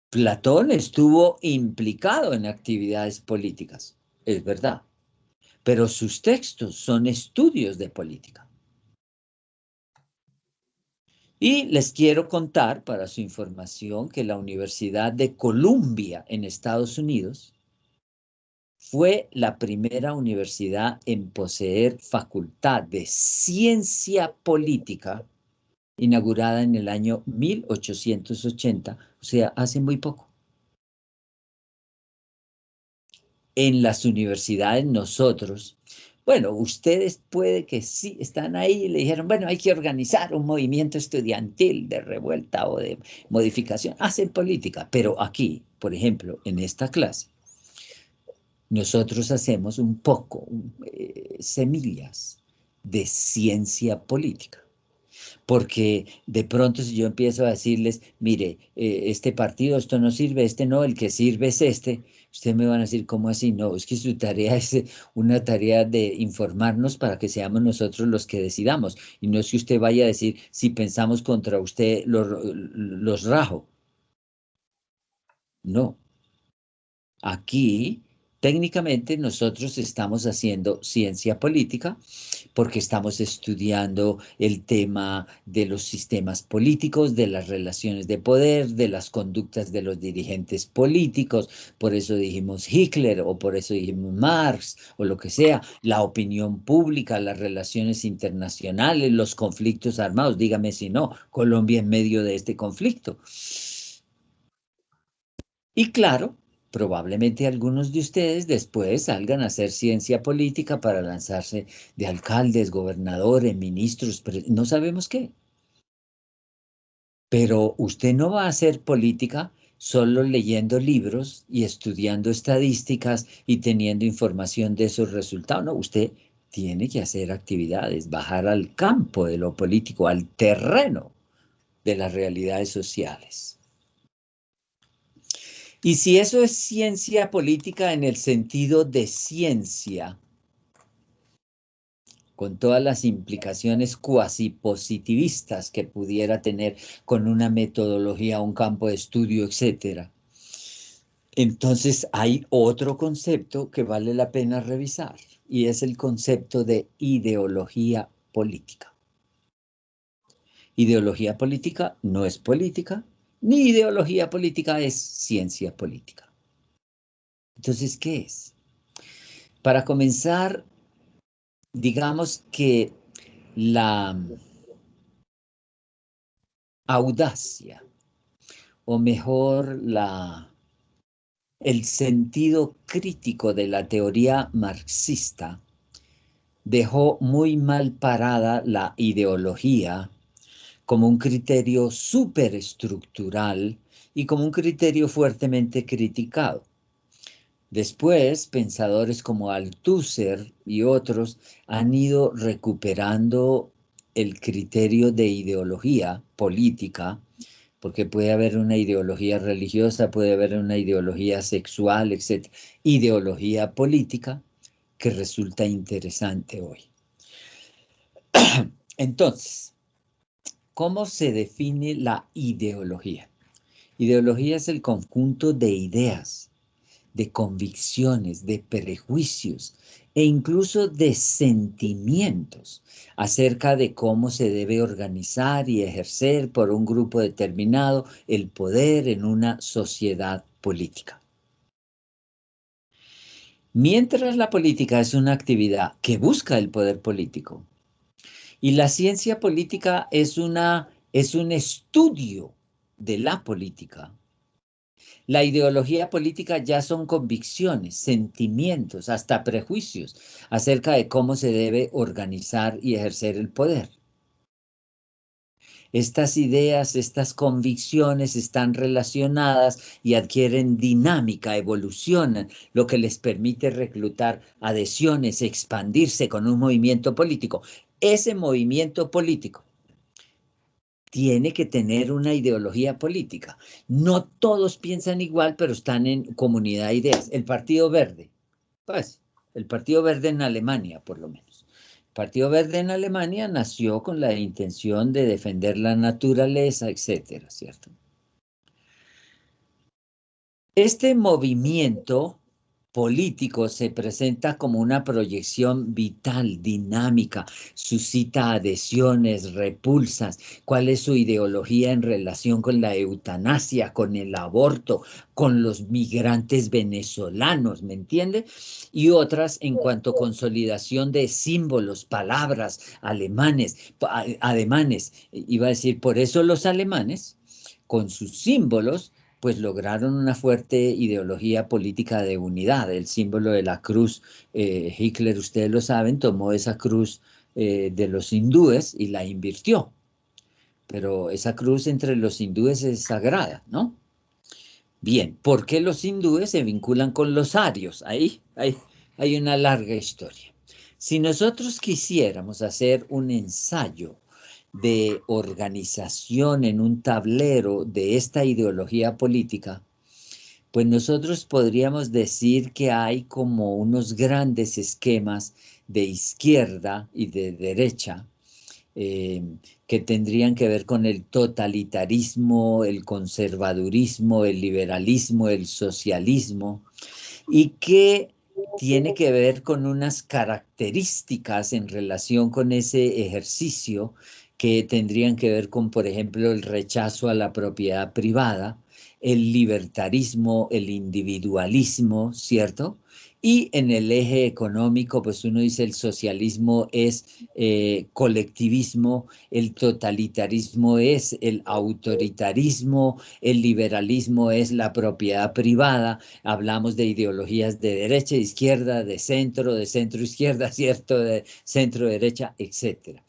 Platón estuvo implicado en actividades políticas, es verdad, pero sus textos son estudios de política. Y les quiero contar, para su información, que la Universidad de Columbia en Estados Unidos fue la primera universidad en poseer facultad de ciencia política, inaugurada en el año 1880, o sea, hace muy poco. En las universidades nosotros, bueno, ustedes puede que sí están ahí y le dijeron, bueno, hay que organizar un movimiento estudiantil de revuelta o de modificación, hacen política, pero aquí, por ejemplo, en esta clase, nosotros hacemos un poco, semillas de ciencia política. Porque de pronto si yo empiezo a decirles, mire, este partido, esto no sirve, este no, el que sirve es este, ustedes me van a decir, ¿cómo así? No, es que su tarea es una tarea de informarnos para que seamos nosotros los que decidamos. Y no es que usted vaya a decir, si pensamos contra usted, los rajo. No. Aquí, técnicamente, nosotros estamos haciendo ciencia política porque estamos estudiando el tema de los sistemas políticos, de las relaciones de poder, de las conductas de los dirigentes políticos. Por eso dijimos Hitler o por eso dijimos Marx o lo que sea. La opinión pública, las relaciones internacionales, los conflictos armados. Dígame si no, Colombia en medio de este conflicto. Y claro, probablemente algunos de ustedes después salgan a hacer ciencia política para lanzarse de alcaldes, gobernadores, ministros, no sabemos qué. Pero usted no va a hacer política solo leyendo libros y estudiando estadísticas y teniendo información de esos resultados. No, usted tiene que hacer actividades, bajar al campo de lo político, al terreno de las realidades sociales. Y si eso es ciencia política en el sentido de ciencia, con todas las implicaciones cuasi positivistas que pudiera tener con una metodología, un campo de estudio, etc. Entonces hay otro concepto que vale la pena revisar, y es el concepto de ideología política. Ideología política no es política, ni ideología política es ciencia política. Entonces, ¿qué es? Para comenzar, digamos que la audacia, o mejor, el sentido crítico de la teoría marxista dejó muy mal parada la ideología como un criterio superestructural y como un criterio fuertemente criticado. Después, pensadores como Althusser y otros han ido recuperando el criterio de ideología política, porque puede haber una ideología religiosa, puede haber una ideología sexual, etc. Ideología política que resulta interesante hoy. Entonces, ¿cómo se define la ideología? Ideología es el conjunto de ideas, de convicciones, de prejuicios e incluso de sentimientos acerca de cómo se debe organizar y ejercer por un grupo determinado el poder en una sociedad política. Mientras la política es una actividad que busca el poder político y la ciencia política es un estudio de la política, la ideología política ya son convicciones, sentimientos, hasta prejuicios acerca de cómo se debe organizar y ejercer el poder. Estas ideas, estas convicciones están relacionadas y adquieren dinámica, evolucionan, lo que les permite reclutar adhesiones, expandirse con un movimiento político. Ese movimiento político tiene que tener una ideología política. No todos piensan igual, pero están en comunidad de ideas. El Partido Verde, pues, el Partido Verde en Alemania, por lo menos. El Partido Verde en Alemania nació con la intención de defender la naturaleza, etcétera, ¿cierto? Este movimiento político se presenta como una proyección vital, dinámica, suscita adhesiones, repulsas. ¿Cuál es su ideología en relación con la eutanasia, con el aborto, con los migrantes venezolanos, ¿me entiende? Y otras en cuanto a consolidación de símbolos, palabras, ademanes. Iba a decir, por eso los alemanes, con sus símbolos, pues lograron una fuerte ideología política de unidad. El símbolo de la cruz, Hitler, ustedes lo saben, tomó esa cruz de los hindúes y la invirtió. Pero esa cruz entre los hindúes es sagrada, ¿no? Bien, ¿por qué los hindúes se vinculan con los arios? Ahí hay una larga historia. Si nosotros quisiéramos hacer un ensayo de organización en un tablero de esta ideología política, pues nosotros podríamos decir que hay como unos grandes esquemas de izquierda y de derecha que tendrían que ver con el totalitarismo, el conservadurismo, el liberalismo, el socialismo, y que tiene que ver con unas características en relación con ese ejercicio que tendrían que ver con, por ejemplo, el rechazo a la propiedad privada, el libertarismo, el individualismo, ¿cierto? Y en el eje económico, pues uno dice el socialismo es colectivismo, el totalitarismo es el autoritarismo, el liberalismo es la propiedad privada. Hablamos de ideologías de derecha, de izquierda, de centro izquierda, ¿cierto? De centro derecha, etc.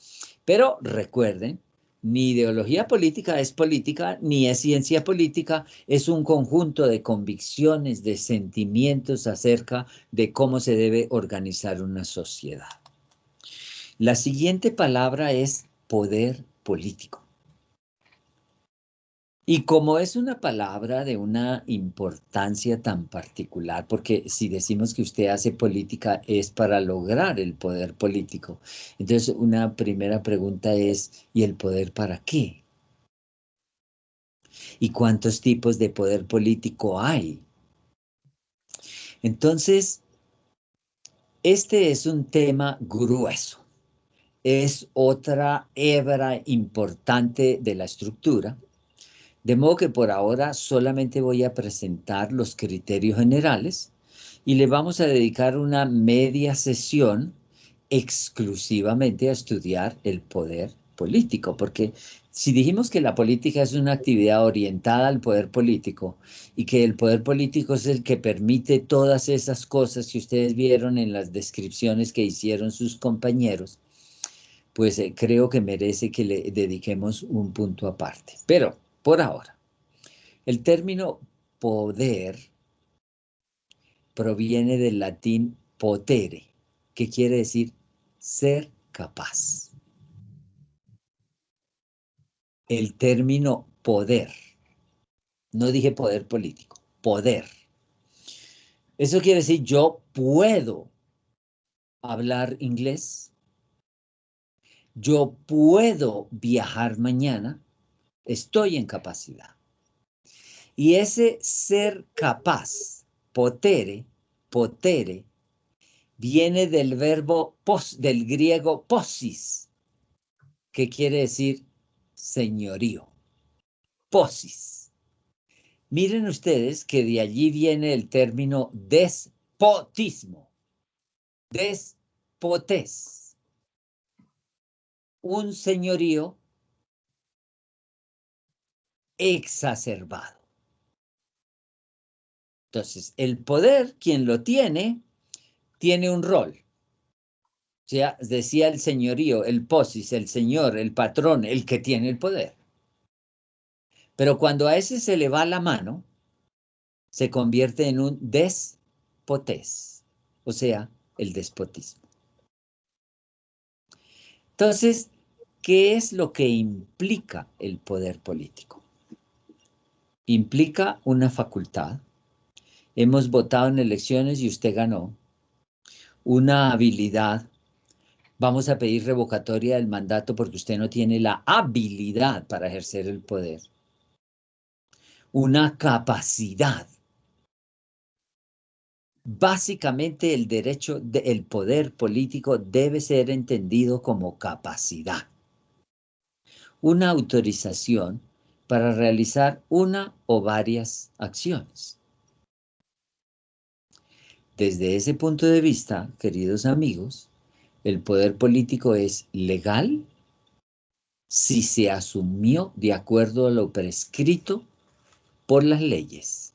Pero recuerden, ni ideología política es política, ni es ciencia política, es un conjunto de convicciones, de sentimientos acerca de cómo se debe organizar una sociedad. La siguiente palabra es poder político. Y como es una palabra de una importancia tan particular, porque si decimos que usted hace política es para lograr el poder político, entonces una primera pregunta es, ¿y el poder para qué? ¿Y cuántos tipos de poder político hay? Entonces, este es un tema grueso. Es otra hebra importante de la estructura. De modo que por ahora solamente voy a presentar los criterios generales y le vamos a dedicar una media sesión exclusivamente a estudiar el poder político, porque si dijimos que la política es una actividad orientada al poder político y que el poder político es el que permite todas esas cosas que ustedes vieron en las descripciones que hicieron sus compañeros, pues creo que merece que le dediquemos un punto aparte. Pero por ahora, el término poder proviene del latín potere, que quiere decir ser capaz. El término poder, no dije poder político, poder. Eso quiere decir yo puedo hablar inglés, yo puedo viajar mañana, estoy en capacidad. Y ese ser capaz, potere, viene del verbo del griego posis, que quiere decir señorío. Posis. Miren ustedes que de allí viene el término despotismo. Despotés. Un señorío exacerbado. Entonces, el poder, quien lo tiene un rol. O sea, decía el señorío, el posis, el señor, el patrón, el que tiene el poder. Pero cuando a ese se le va la mano, se convierte en un despotés, o sea, el despotismo. Entonces, ¿qué es lo que implica el poder político? Implica una facultad. Hemos votado en elecciones y usted ganó. Una habilidad. Vamos a pedir revocatoria del mandato porque usted no tiene la habilidad para ejercer el poder. Una capacidad. Básicamente el poder político debe ser entendido como capacidad. Una autorización para realizar una o varias acciones. Desde ese punto de vista, queridos amigos, el poder político es legal si se asumió de acuerdo a lo prescrito por las leyes.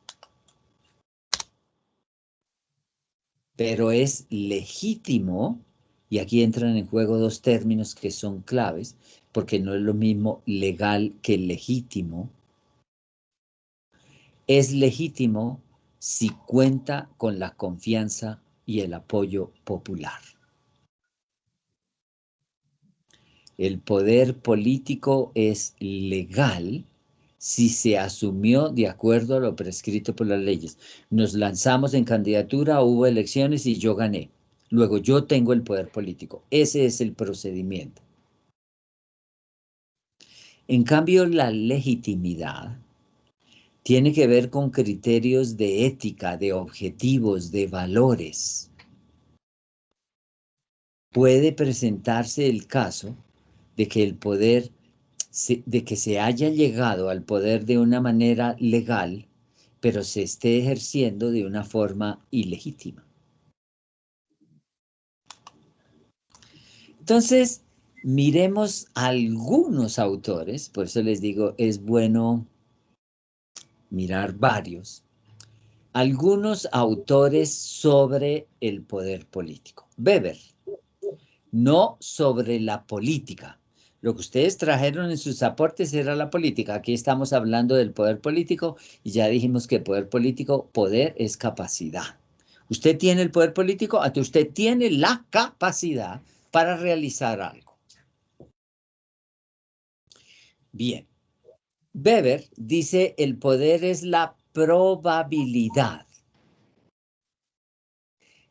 Pero es legítimo, y aquí entran en juego dos términos que son claves, porque no es lo mismo legal que legítimo. Es legítimo si cuenta con la confianza y el apoyo popular. El poder político es legal si se asumió de acuerdo a lo prescrito por las leyes. Nos lanzamos en candidatura, hubo elecciones y yo gané. Luego yo tengo el poder político. Ese es el procedimiento. En cambio, la legitimidad tiene que ver con criterios de ética, de objetivos, de valores. Puede presentarse el caso de que el poder, de que se haya llegado al poder de una manera legal, pero se esté ejerciendo de una forma ilegítima. Entonces, miremos algunos autores, por eso les digo, es bueno mirar varios, algunos autores sobre el poder político. Weber, no sobre la política. Lo que ustedes trajeron en sus aportes era la política. Aquí estamos hablando del poder político y ya dijimos que poder político, poder es capacidad. Usted tiene el poder político, usted tiene la capacidad para realizar algo. Bien. Weber dice el poder es la probabilidad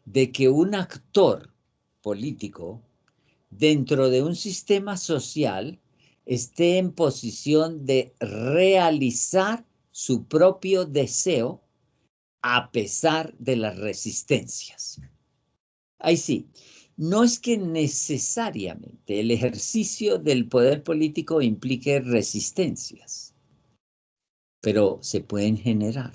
de que un actor político dentro de un sistema social esté en posición de realizar su propio deseo a pesar de las resistencias. Ahí sí, no es que necesariamente el ejercicio del poder político implique resistencias, pero se pueden generar.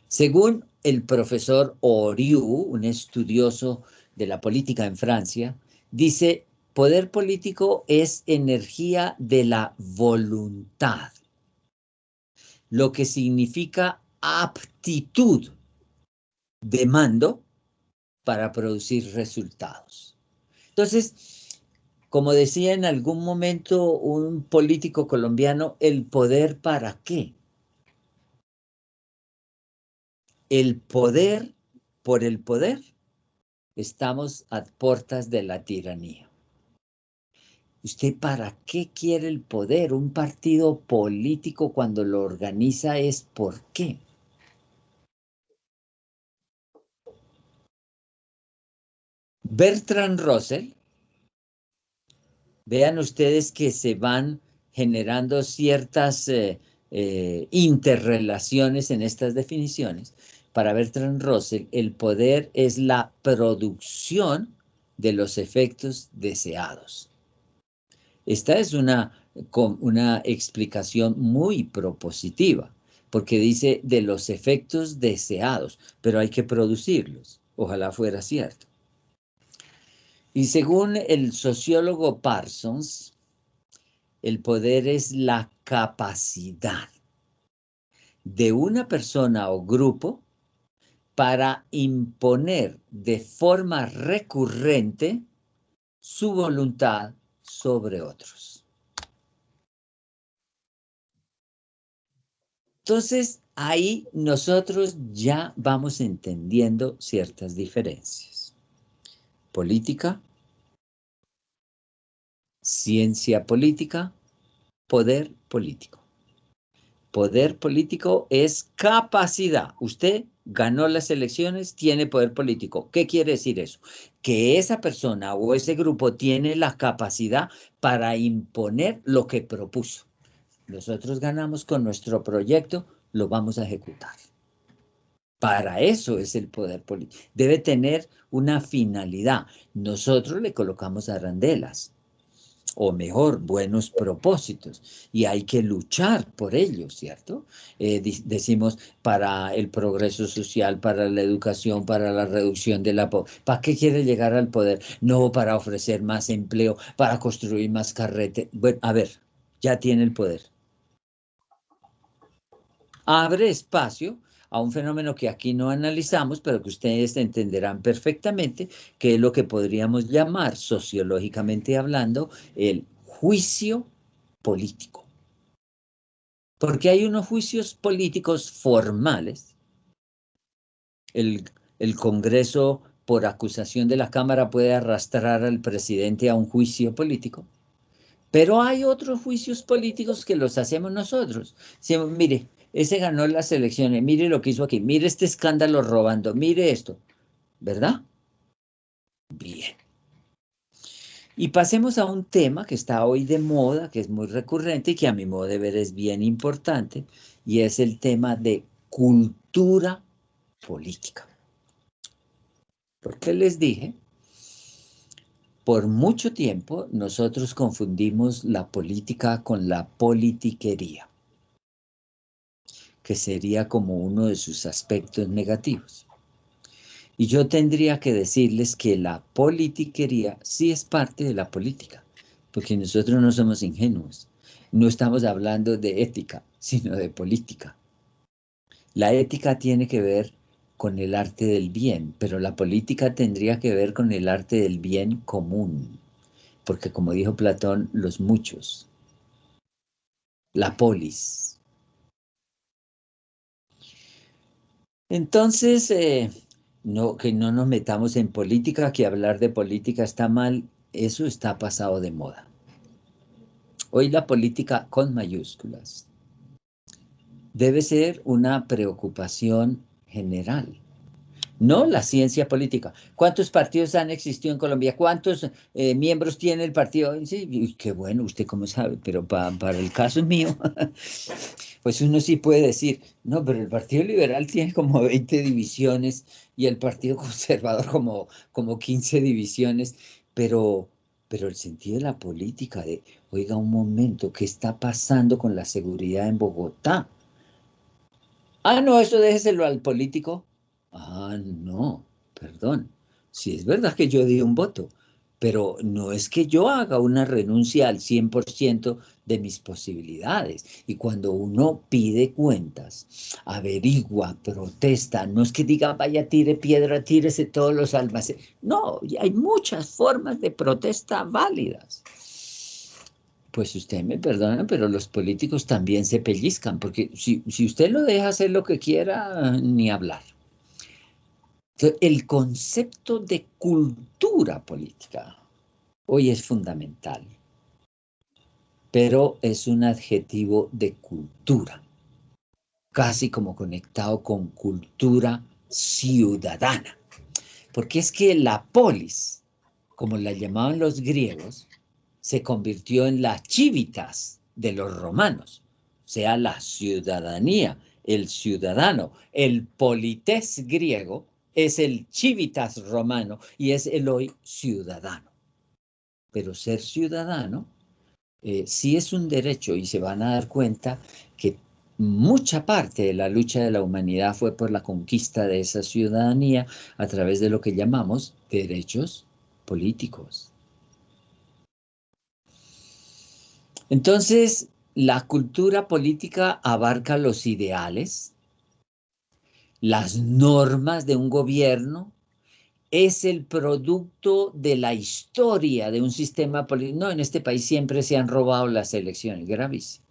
Según el profesor Oriu, un estudioso de la política en Francia, dice, poder político es energía de la voluntad, lo que significa aptitud de mando para producir resultados. Entonces, como decía en algún momento un político colombiano, ¿el poder para qué? El poder por el poder. Estamos a puertas de la tiranía. ¿Usted para qué quiere el poder? Un partido político cuando lo organiza es ¿por qué? Bertrand Russell, vean ustedes que se van generando ciertas interrelaciones en estas definiciones. Para Bertrand Russell, el poder es la producción de los efectos deseados. Esta es una explicación muy propositiva, porque dice de los efectos deseados, pero hay que producirlos. Ojalá fuera cierto. Y según el sociólogo Parsons, el poder es la capacidad de una persona o grupo para imponer de forma recurrente su voluntad sobre otros. Entonces, ahí nosotros ya vamos entendiendo ciertas diferencias. Política, ciencia política, poder político. Poder político es capacidad. Usted ganó las elecciones, tiene poder político. ¿Qué quiere decir eso? Que esa persona o ese grupo tiene la capacidad para imponer lo que propuso. Nosotros ganamos con nuestro proyecto, lo vamos a ejecutar. Para eso es el poder político. Debe tener una finalidad. Nosotros le colocamos arandelas, o mejor, buenos propósitos, y hay que luchar por ellos, ¿cierto? Decimos para el progreso social, para la educación, para la reducción de la pobreza. ¿Para qué quiere llegar al poder? No, para ofrecer más empleo, para construir más carreteras. Bueno, a ver, ya tiene el poder. Abre espacio a un fenómeno que aquí no analizamos, pero que ustedes entenderán perfectamente, que es lo que podríamos llamar, sociológicamente hablando, el juicio político. Porque hay unos juicios políticos formales. El Congreso, por acusación de la Cámara, puede arrastrar al presidente a un juicio político. Pero hay otros juicios políticos que los hacemos nosotros. Si, mire, ese ganó las elecciones, mire lo que hizo aquí, mire este escándalo robando, mire esto, ¿verdad? Bien. Y pasemos a un tema que está hoy de moda, que es muy recurrente y que a mi modo de ver es bien importante, y es el tema de cultura política. Porque les dije, por mucho tiempo nosotros confundimos la política con la politiquería, que sería como uno de sus aspectos negativos. Y yo tendría que decirles que la politiquería sí es parte de la política, porque nosotros no somos ingenuos. No estamos hablando de ética, sino de política. La ética tiene que ver con el arte del bien, pero la política tendría que ver con el arte del bien común, porque como dijo Platón, los muchos, la polis. Entonces, no, que no nos metamos en política, que hablar de política está mal, eso está pasado de moda. Hoy la política con mayúsculas debe ser una preocupación general, no la ciencia política. ¿Cuántos partidos han existido en Colombia? ¿Cuántos miembros tiene el partido? Sí, qué bueno, usted cómo sabe, pero para el caso mío, pues uno sí puede decir, no, pero el Partido Liberal tiene como 20 divisiones y el Partido Conservador como 15 divisiones, pero el sentido de la política, de, oiga, un momento, ¿qué está pasando con la seguridad en Bogotá? Ah, no, eso déjeselo al político. Ah, no, perdón. Sí, es verdad que yo di un voto, pero no es que yo haga una renuncia al 100% de mis posibilidades. Y cuando uno pide cuentas, averigua, protesta, no es que diga, vaya, tire piedra, tírese todos los almacenes. No, hay muchas formas de protesta válidas. Pues usted me perdona, pero los políticos también se pellizcan, porque si usted lo deja hacer lo que quiera, ni hablar. Entonces, el concepto de cultura política hoy es fundamental, pero es un adjetivo de cultura, casi como conectado con cultura ciudadana, porque es que la polis, como la llamaban los griegos, se convirtió en la civitas de los romanos, o sea, la ciudadanía, el ciudadano. El polités griego es el civitas romano y es el hoy ciudadano. Pero ser ciudadano sí es un derecho, y se van a dar cuenta que mucha parte de la lucha de la humanidad fue por la conquista de esa ciudadanía a través de lo que llamamos derechos políticos. Entonces, la cultura política abarca los ideales, las normas de un gobierno, es el producto de la historia de un sistema político. No, en este país siempre se han robado las elecciones, gravísimo.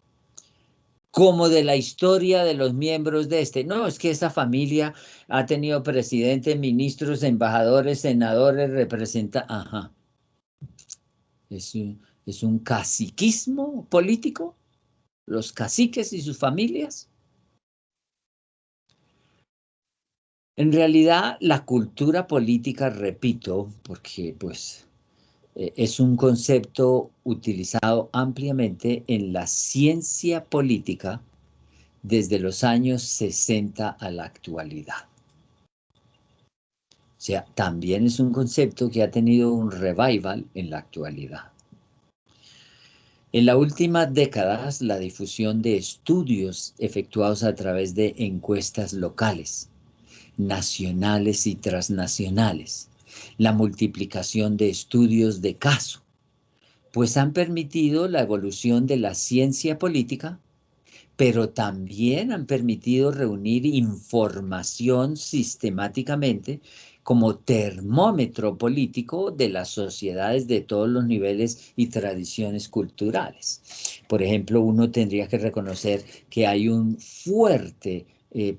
Como de la historia de los miembros de este. No, es que esa familia ha tenido presidentes, ministros, embajadores, senadores, representantes. Ajá. Es un caciquismo político, los caciques y sus familias. En realidad, la cultura política, repito, porque pues es un concepto utilizado ampliamente en la ciencia política desde los años 60 a la actualidad. O sea, también es un concepto que ha tenido un revival en la actualidad. En las últimas décadas, la difusión de estudios efectuados a través de encuestas locales, nacionales y transnacionales, la multiplicación de estudios de caso, pues han permitido la evolución de la ciencia política, pero también han permitido reunir información sistemáticamente como termómetro político de las sociedades de todos los niveles y tradiciones culturales. Por ejemplo, uno tendría que reconocer que hay un fuerte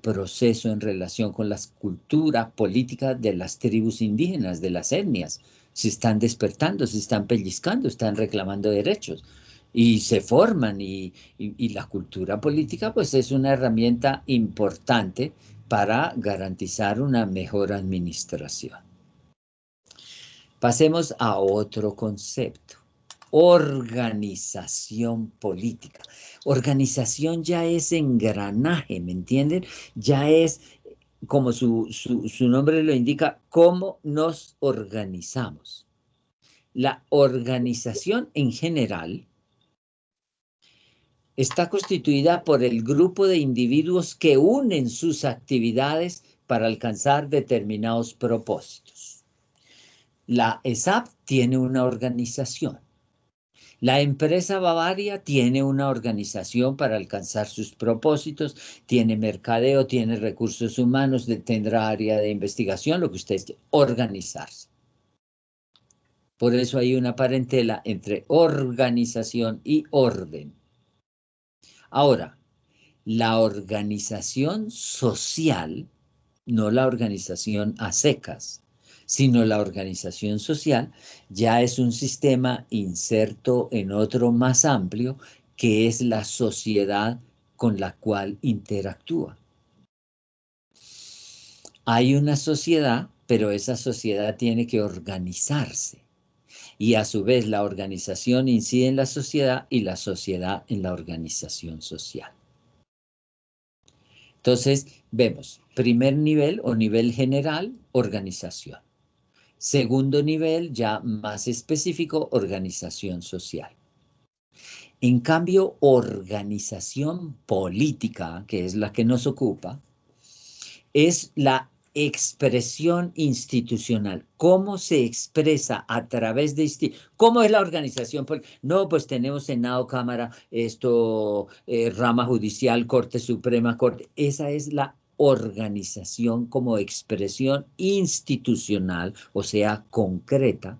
proceso en relación con las culturas políticas de las tribus indígenas, de las etnias. Se están despertando, se están pellizcando, están reclamando derechos y se forman, y la cultura política pues es una herramienta importante para garantizar una mejor administración. Pasemos a otro concepto: organización política. Organización ya es engranaje, ¿me entienden? Ya es, como su nombre lo indica, cómo nos organizamos. La organización en general está constituida por el grupo de individuos que unen sus actividades para alcanzar determinados propósitos. La ESAP tiene una organización. La empresa Bavaria tiene una organización para alcanzar sus propósitos, tiene mercadeo, tiene recursos humanos, tendrá área de investigación, lo que ustedes quieran, organizarse. Por eso hay una parentela entre organización y orden. Ahora, la organización social, no la organización a secas, sino la organización social, ya es un sistema inserto en otro más amplio, que es la sociedad con la cual interactúa. Hay una sociedad, pero esa sociedad tiene que organizarse. Y a su vez la organización incide en la sociedad y la sociedad en la organización social. Entonces, vemos, primer nivel o nivel general, organización. Segundo nivel, ya más específico, organización social. En cambio, organización política, que es la que nos ocupa, es la expresión institucional. ¿Cómo se expresa a través de... ¿Cómo es la organización? No, pues tenemos Senado, Cámara, rama judicial, Corte Suprema, Corte. Esa es la organización como expresión institucional, o sea, concreta,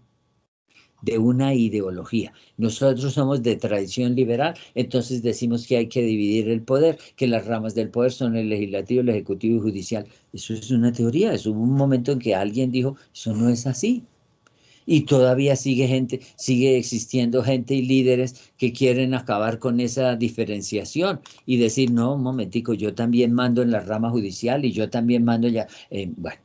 de una ideología. Nosotros somos de tradición liberal, entonces decimos que hay que dividir el poder, que las ramas del poder son el legislativo, el ejecutivo y el judicial. Eso es una teoría, eso hubo un momento en que alguien dijo, eso no es así. Y todavía sigue existiendo gente y líderes que quieren acabar con esa diferenciación y decir, no, un momentico, yo también mando en la rama judicial y yo también mando ya, bueno.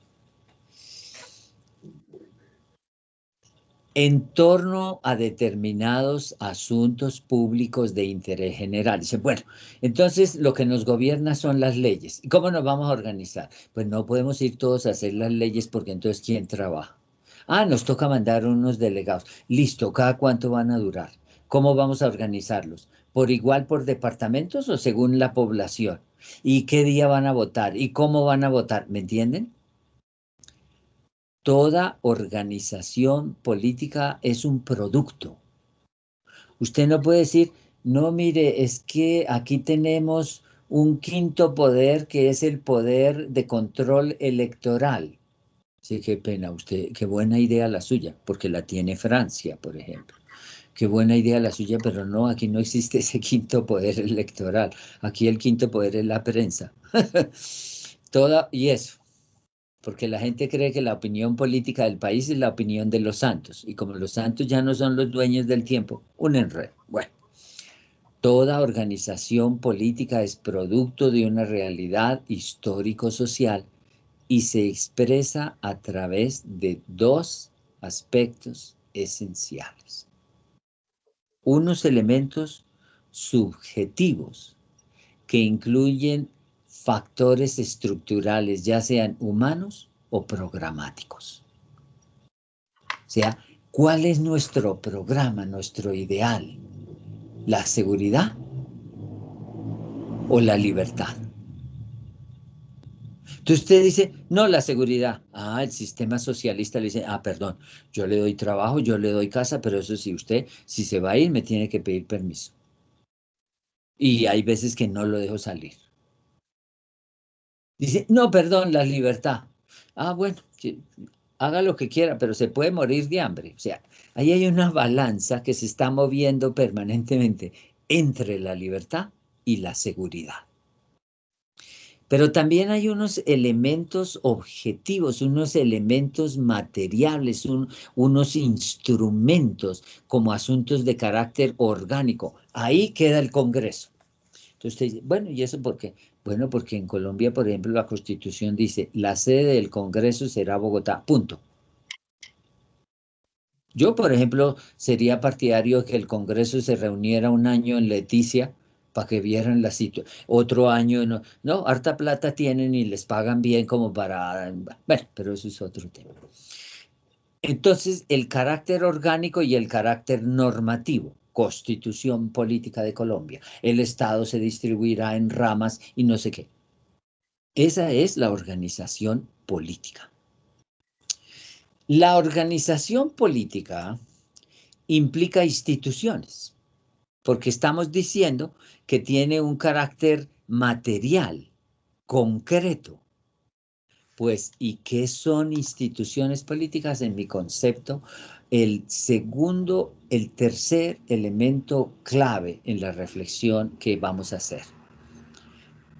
En torno a determinados asuntos públicos de interés general. Dice, bueno, entonces lo que nos gobierna son las leyes. ¿Y cómo nos vamos a organizar? Pues no podemos ir todos a hacer las leyes porque entonces ¿quién trabaja? Ah, nos toca mandar unos delegados. Listo, ¿cada cuánto van a durar? ¿Cómo vamos a organizarlos? ¿Por igual por departamentos o según la población? ¿Y qué día van a votar? ¿Y cómo van a votar? ¿Me entienden? Toda organización política es un producto. Usted no puede decir, no, mire, es que aquí tenemos un quinto poder que es el poder de control electoral. Sí, qué pena usted, qué buena idea la suya, porque la tiene Francia, por ejemplo. Qué buena idea la suya, pero no, aquí no existe ese quinto poder electoral. Aquí el quinto poder es la prensa. Y eso. Porque la gente cree que la opinión política del país es la opinión de los santos. Y como los santos ya no son los dueños del tiempo, un enredo. Bueno, toda organización política es producto de una realidad histórico-social y se expresa a través de dos aspectos esenciales. Unos elementos subjetivos que incluyen factores estructurales, ya sean humanos o programáticos. O sea, ¿cuál es nuestro programa, nuestro ideal? ¿La seguridad o la libertad? Entonces usted dice, no, la seguridad. Ah, el sistema socialista le dice, perdón, yo le doy trabajo, yo le doy casa, pero eso sí, usted, si se va a ir, me tiene que pedir permiso. Y hay veces que no lo dejo salir. Dice, no, perdón, la libertad. Bueno, haga lo que quiera, pero se puede morir de hambre. O sea, ahí hay una balanza que se está moviendo permanentemente entre la libertad y la seguridad. Pero también hay unos elementos objetivos, unos elementos materiales, unos instrumentos como asuntos de carácter orgánico. Ahí queda el Congreso. Entonces usted dice, bueno, ¿y eso por qué? Bueno, porque en Colombia, por ejemplo, la Constitución dice, la sede del Congreso será Bogotá, punto. Yo, por ejemplo, sería partidario que el Congreso se reuniera un año en Leticia para que vieran la situación. Otro año, no, harta plata tienen y les pagan bien como para... Bueno, pero eso es otro tema. Entonces, el carácter orgánico y el carácter normativo. Constitución Política de Colombia. El Estado se distribuirá en ramas y no sé qué. Esa es la organización política. La organización política implica instituciones, porque estamos diciendo que tiene un carácter material, concreto. Pues, ¿y qué son instituciones políticas? En mi concepto, el tercer elemento clave en la reflexión que vamos a hacer.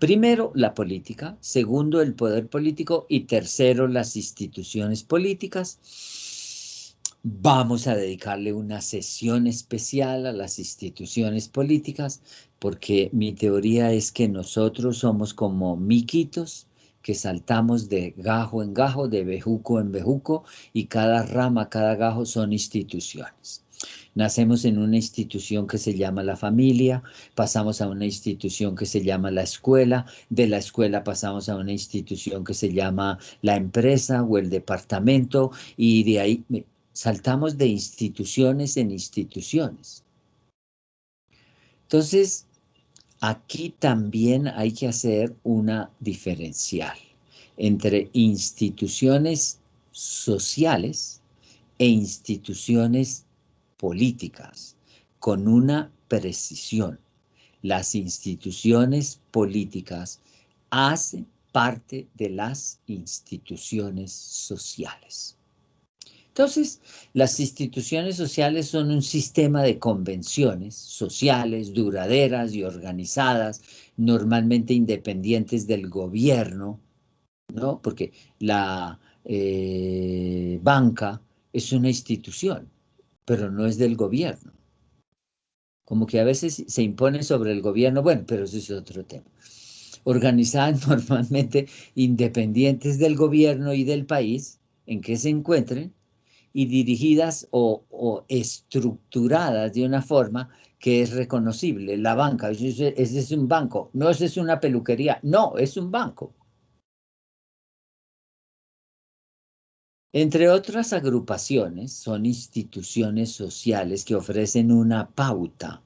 Primero, la política. Segundo, el poder político. Y tercero, las instituciones políticas. Vamos a dedicarle una sesión especial a las instituciones políticas, porque mi teoría es que nosotros somos como miquitos que saltamos de gajo en gajo, de bejuco en bejuco, y cada rama, cada gajo son instituciones. Nacemos en una institución que se llama la familia, pasamos a una institución que se llama la escuela, de la escuela pasamos a una institución que se llama la empresa o el departamento, y de ahí saltamos de instituciones en instituciones. Entonces, aquí también hay que hacer una diferencial entre instituciones sociales e instituciones políticas, con una precisión. Las instituciones políticas hacen parte de las instituciones sociales. Entonces, las instituciones sociales son un sistema de convenciones sociales, duraderas y organizadas, normalmente independientes del gobierno, ¿no? Porque la banca es una institución, pero no es del gobierno. Como que a veces se impone sobre el gobierno, bueno, pero eso es otro tema. Organizadas normalmente independientes del gobierno y del país en que se encuentren, y dirigidas o estructuradas de una forma que es reconocible. La banca, ese es un banco, no, ese es una peluquería, no, es un banco. Entre otras agrupaciones, son instituciones sociales que ofrecen una pauta.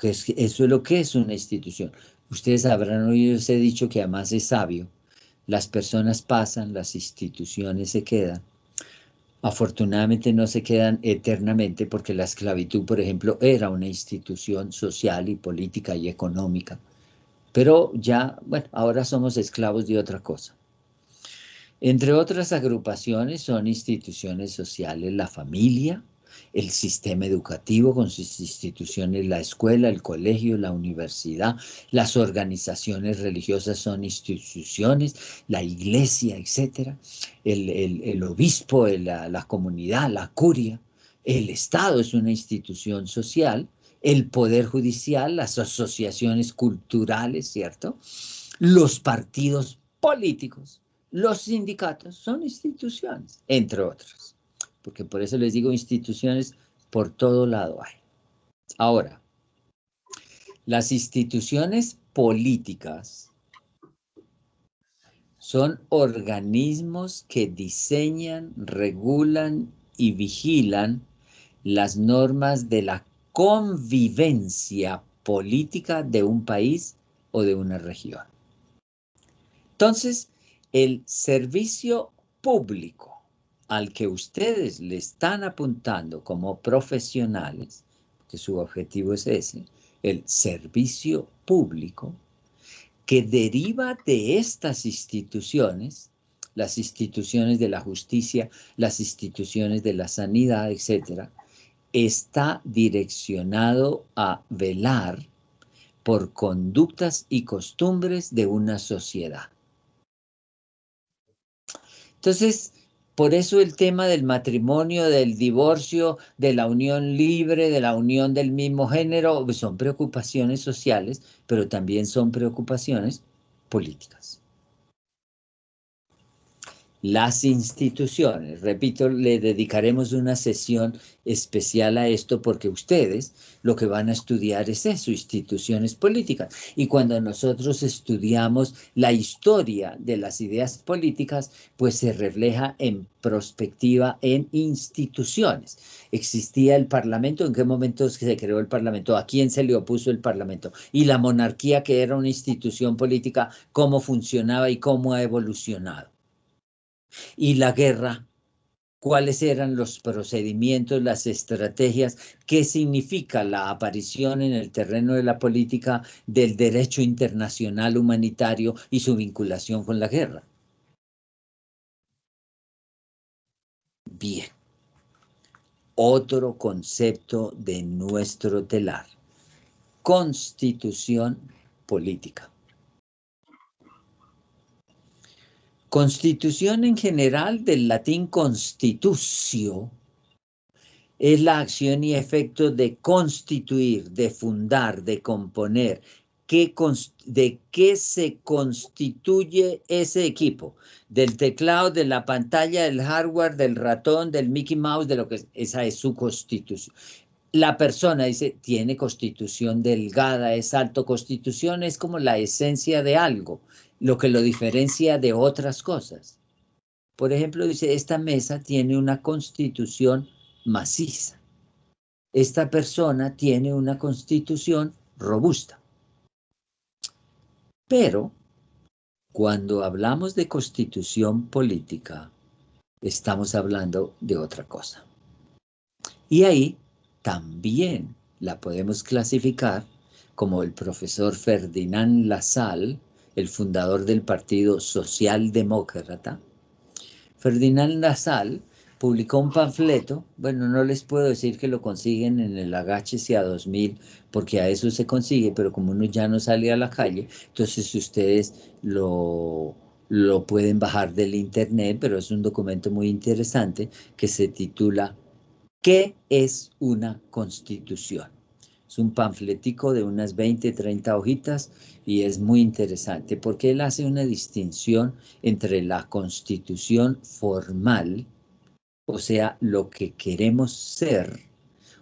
Eso es lo que es una institución. Ustedes habrán oído ese dicho que además es sabio. Las personas pasan, las instituciones se quedan. Afortunadamente no se quedan eternamente, porque la esclavitud, por ejemplo, era una institución social y política y económica. Pero ya, bueno, ahora somos esclavos de otra cosa. Entre otras agrupaciones son instituciones sociales, la familia, el sistema educativo con sus instituciones, la escuela, el colegio, la universidad, las organizaciones religiosas son instituciones, la iglesia, etc. El obispo, la comunidad, la curia, el Estado es una institución social, el poder judicial, las asociaciones culturales, ¿cierto? Los partidos políticos, los sindicatos son instituciones, entre otros. Porque por eso les digo instituciones, por todo lado hay. Ahora, las instituciones políticas son organismos que diseñan, regulan y vigilan las normas de la convivencia política de un país o de una región. Entonces, el servicio público al que ustedes le están apuntando como profesionales, que su objetivo es ese, el servicio público, que deriva de estas instituciones, las instituciones de la justicia, las instituciones de la sanidad, etc., está direccionado a velar por conductas y costumbres de una sociedad. Entonces, por eso el tema del matrimonio, del divorcio, de la unión libre, de la unión del mismo género, son preocupaciones sociales, pero también son preocupaciones políticas. las instituciones. Repito, le dedicaremos una sesión especial a esto porque ustedes lo que van a estudiar es eso, instituciones políticas. Y cuando nosotros estudiamos la historia de las ideas políticas, pues se refleja en perspectiva en instituciones. ¿Existía el Parlamento? ¿En qué momento se creó el Parlamento? ¿A quién se le opuso el Parlamento? Y la monarquía, que era una institución política, ¿cómo funcionaba y cómo ha evolucionado? Y la guerra, ¿cuáles eran los procedimientos, las estrategias? ¿Qué significa la aparición en el terreno de la política del derecho internacional humanitario y su vinculación con la guerra? Bien. Otro concepto de nuestro telar: constitución política. Constitución en general, del latín constitutio, es la acción y efecto de constituir, de fundar, de componer. ¿De qué se constituye ese equipo? Del teclado, de la pantalla, del hardware, del ratón, del Mickey Mouse, de lo que es. Esa es su constitución. La persona dice, tiene constitución delgada, es alto. Constitución es como la esencia de algo, lo que lo diferencia de otras cosas. Por ejemplo, dice, esta mesa tiene una constitución maciza. Esta persona tiene una constitución robusta. Pero cuando hablamos de constitución política, estamos hablando de otra cosa. Y ahí también la podemos clasificar como el profesor Ferdinand Lassalle, el fundador del Partido Socialdemócrata. Ferdinand Lassalle publicó un panfleto, bueno, no les puedo decir que lo consiguen en el Agáchese a 2000, porque a eso se consigue, pero como uno ya no sale a la calle, entonces ustedes lo pueden bajar del internet, pero es un documento muy interesante que se titula ¿Qué es una constitución? Es un panfletico de unas 20, 30 hojitas y es muy interesante porque él hace una distinción entre la constitución formal, o sea, lo que queremos ser,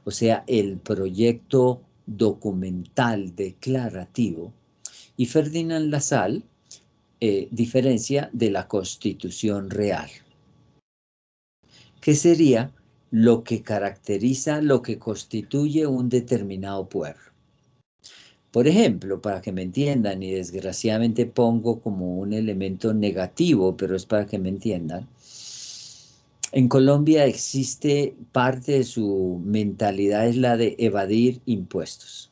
o sea, el proyecto documental declarativo, y Ferdinand Lassalle diferencia de la constitución real, que sería lo que caracteriza, lo que constituye un determinado pueblo. Por ejemplo, para que me entiendan, y desgraciadamente pongo como un elemento negativo, pero es para que me entiendan, en Colombia existe parte de su mentalidad es la de evadir impuestos.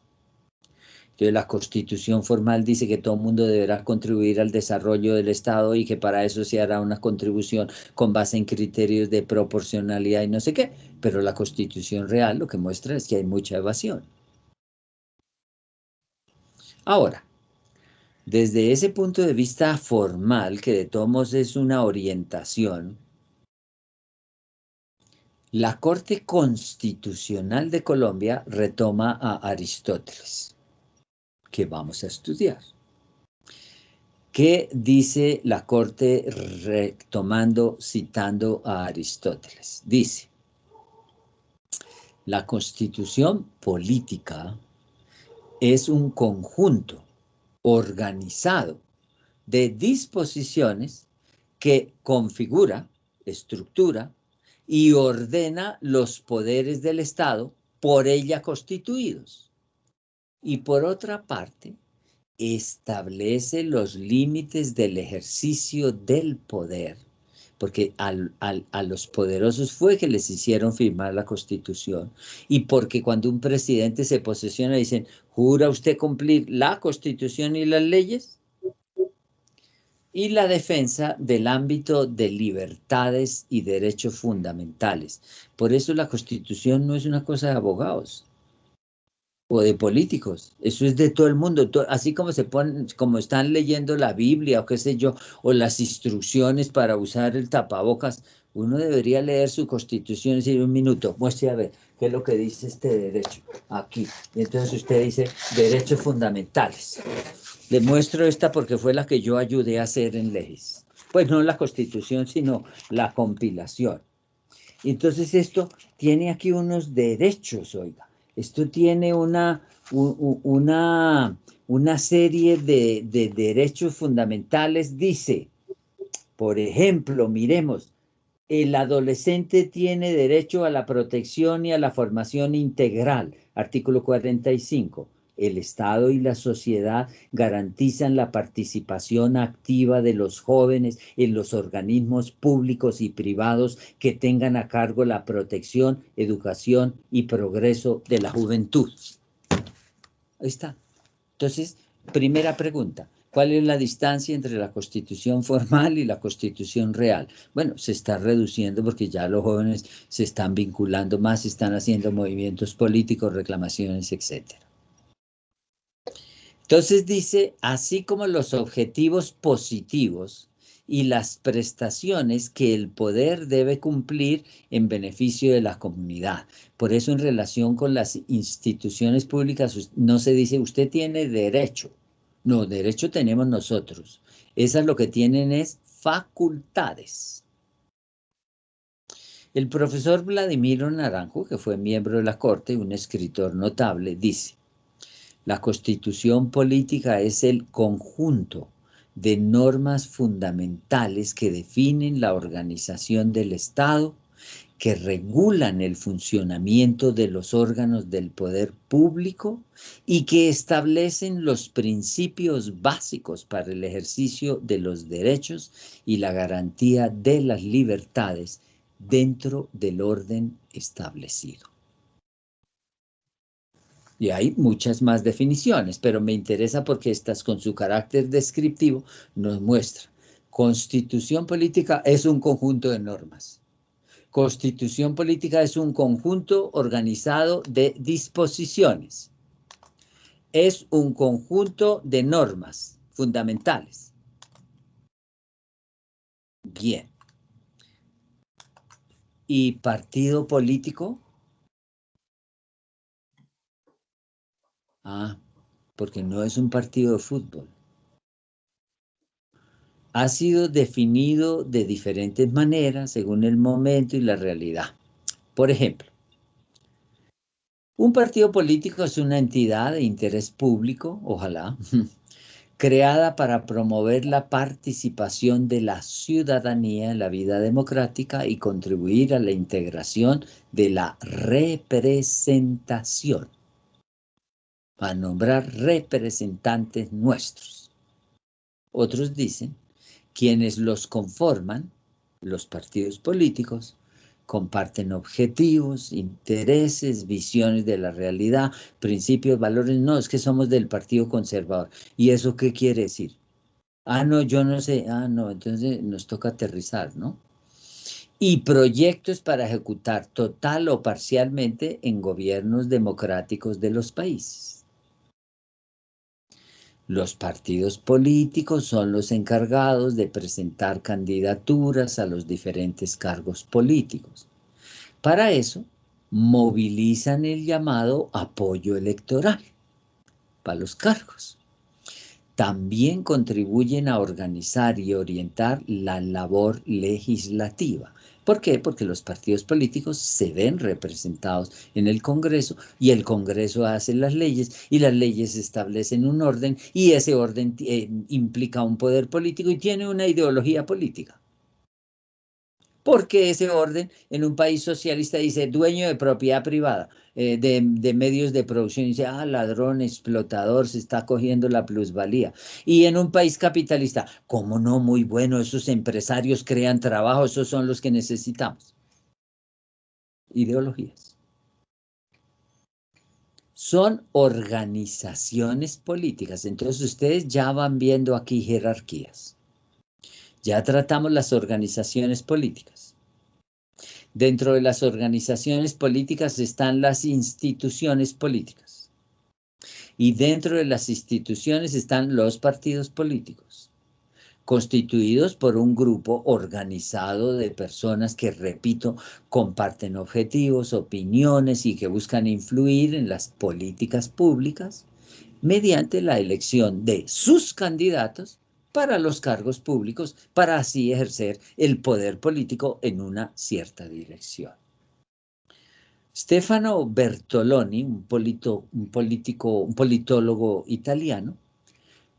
Entonces, la Constitución formal dice que todo el mundo deberá contribuir al desarrollo del Estado y que para eso se hará una contribución con base en criterios de proporcionalidad y no sé qué. Pero la Constitución real lo que muestra es que hay mucha evasión. Ahora, desde ese punto de vista formal, que de todos modos es una orientación, la Corte Constitucional de Colombia retoma a Aristóteles, que vamos a estudiar. ¿Qué dice la Corte retomando, citando a Aristóteles? Dice, la Constitución política es un conjunto organizado de disposiciones que configura, estructura y ordena los poderes del Estado por ella constituidos. Y por otra parte, establece los límites del ejercicio del poder, porque a los poderosos fue que les hicieron firmar la Constitución, y porque cuando un presidente se posesiona dicen, ¿jura usted cumplir la Constitución y las leyes? Y la defensa del ámbito de libertades y derechos fundamentales. Por eso la Constitución no es una cosa de abogados o de políticos, eso es de todo el mundo, así como se ponen, como están leyendo la Biblia o qué sé yo, o las instrucciones para usar el tapabocas, uno debería leer su Constitución y decir, un minuto, muestre a ver qué es lo que dice este derecho aquí. Y entonces usted dice derechos fundamentales. Le muestro esta porque fue la que yo ayudé a hacer en leyes. Pues no la Constitución, sino la compilación. Entonces esto tiene aquí unos derechos, oiga. Esto tiene una serie de derechos fundamentales. Dice, por ejemplo, miremos, el adolescente tiene derecho a la protección y a la formación integral, artículo 45. El Estado y la sociedad garantizan la participación activa de los jóvenes en los organismos públicos y privados que tengan a cargo la protección, educación y progreso de la juventud. Ahí está. Entonces, primera pregunta. ¿Cuál es la distancia entre la Constitución formal y la Constitución real? Bueno, se está reduciendo porque ya los jóvenes se están vinculando más, están haciendo movimientos políticos, reclamaciones, etc. Entonces dice, así como los objetivos positivos y las prestaciones que el poder debe cumplir en beneficio de la comunidad. Por eso en relación con las instituciones públicas no se dice usted tiene derecho. No, derecho tenemos nosotros. Esas lo que tienen es facultades. El profesor Vladimiro Naranjo, que fue miembro de la Corte, un escritor notable, dice, la Constitución política es el conjunto de normas fundamentales que definen la organización del Estado, que regulan el funcionamiento de los órganos del poder público y que establecen los principios básicos para el ejercicio de los derechos y la garantía de las libertades dentro del orden establecido. Y hay muchas más definiciones, pero me interesa porque estas con su carácter descriptivo nos muestra. Constitución política es un conjunto de normas. Constitución política es un conjunto organizado de disposiciones. Es un conjunto de normas fundamentales. Bien. ¿Y partido político? Ah, porque no es un partido de fútbol. Ha sido definido de diferentes maneras según el momento y la realidad. Por ejemplo, un partido político es una entidad de interés público, ojalá, creada para promover la participación de la ciudadanía en la vida democrática y contribuir a la integración de la representación, para nombrar representantes nuestros. Otros dicen, quienes los conforman, los partidos políticos, comparten objetivos, intereses, visiones de la realidad, principios, valores. No, es que somos del Partido Conservador. ¿Y eso qué quiere decir? Ah, no, yo no sé. Ah, no, entonces nos toca aterrizar, ¿no? Y proyectos para ejecutar total o parcialmente en gobiernos democráticos de los países. Los partidos políticos son los encargados de presentar candidaturas a los diferentes cargos políticos. Para eso, movilizan el llamado apoyo electoral para los cargos. También contribuyen a organizar y orientar la labor legislativa. ¿Por qué? Porque los partidos políticos se ven representados en el Congreso y el Congreso hace las leyes y las leyes establecen un orden y ese orden implica un poder político y tiene una ideología política. Porque ese orden en un país socialista dice dueño de propiedad privada, de medios de producción, dice, ladrón, explotador, se está cogiendo la plusvalía. Y en un país capitalista, ¿cómo no? Muy bueno, esos empresarios crean trabajo, esos son los que necesitamos. Ideologías. Son organizaciones políticas, entonces ustedes ya van viendo aquí jerarquías. Ya tratamos las organizaciones políticas. Dentro de las organizaciones políticas están las instituciones políticas. Y dentro de las instituciones están los partidos políticos, constituidos por un grupo organizado de personas que, repito, comparten objetivos, opiniones y que buscan influir en las políticas públicas mediante la elección de sus candidatos para los cargos públicos, para así ejercer el poder político en una cierta dirección. Stefano Bertoloni, un politólogo italiano,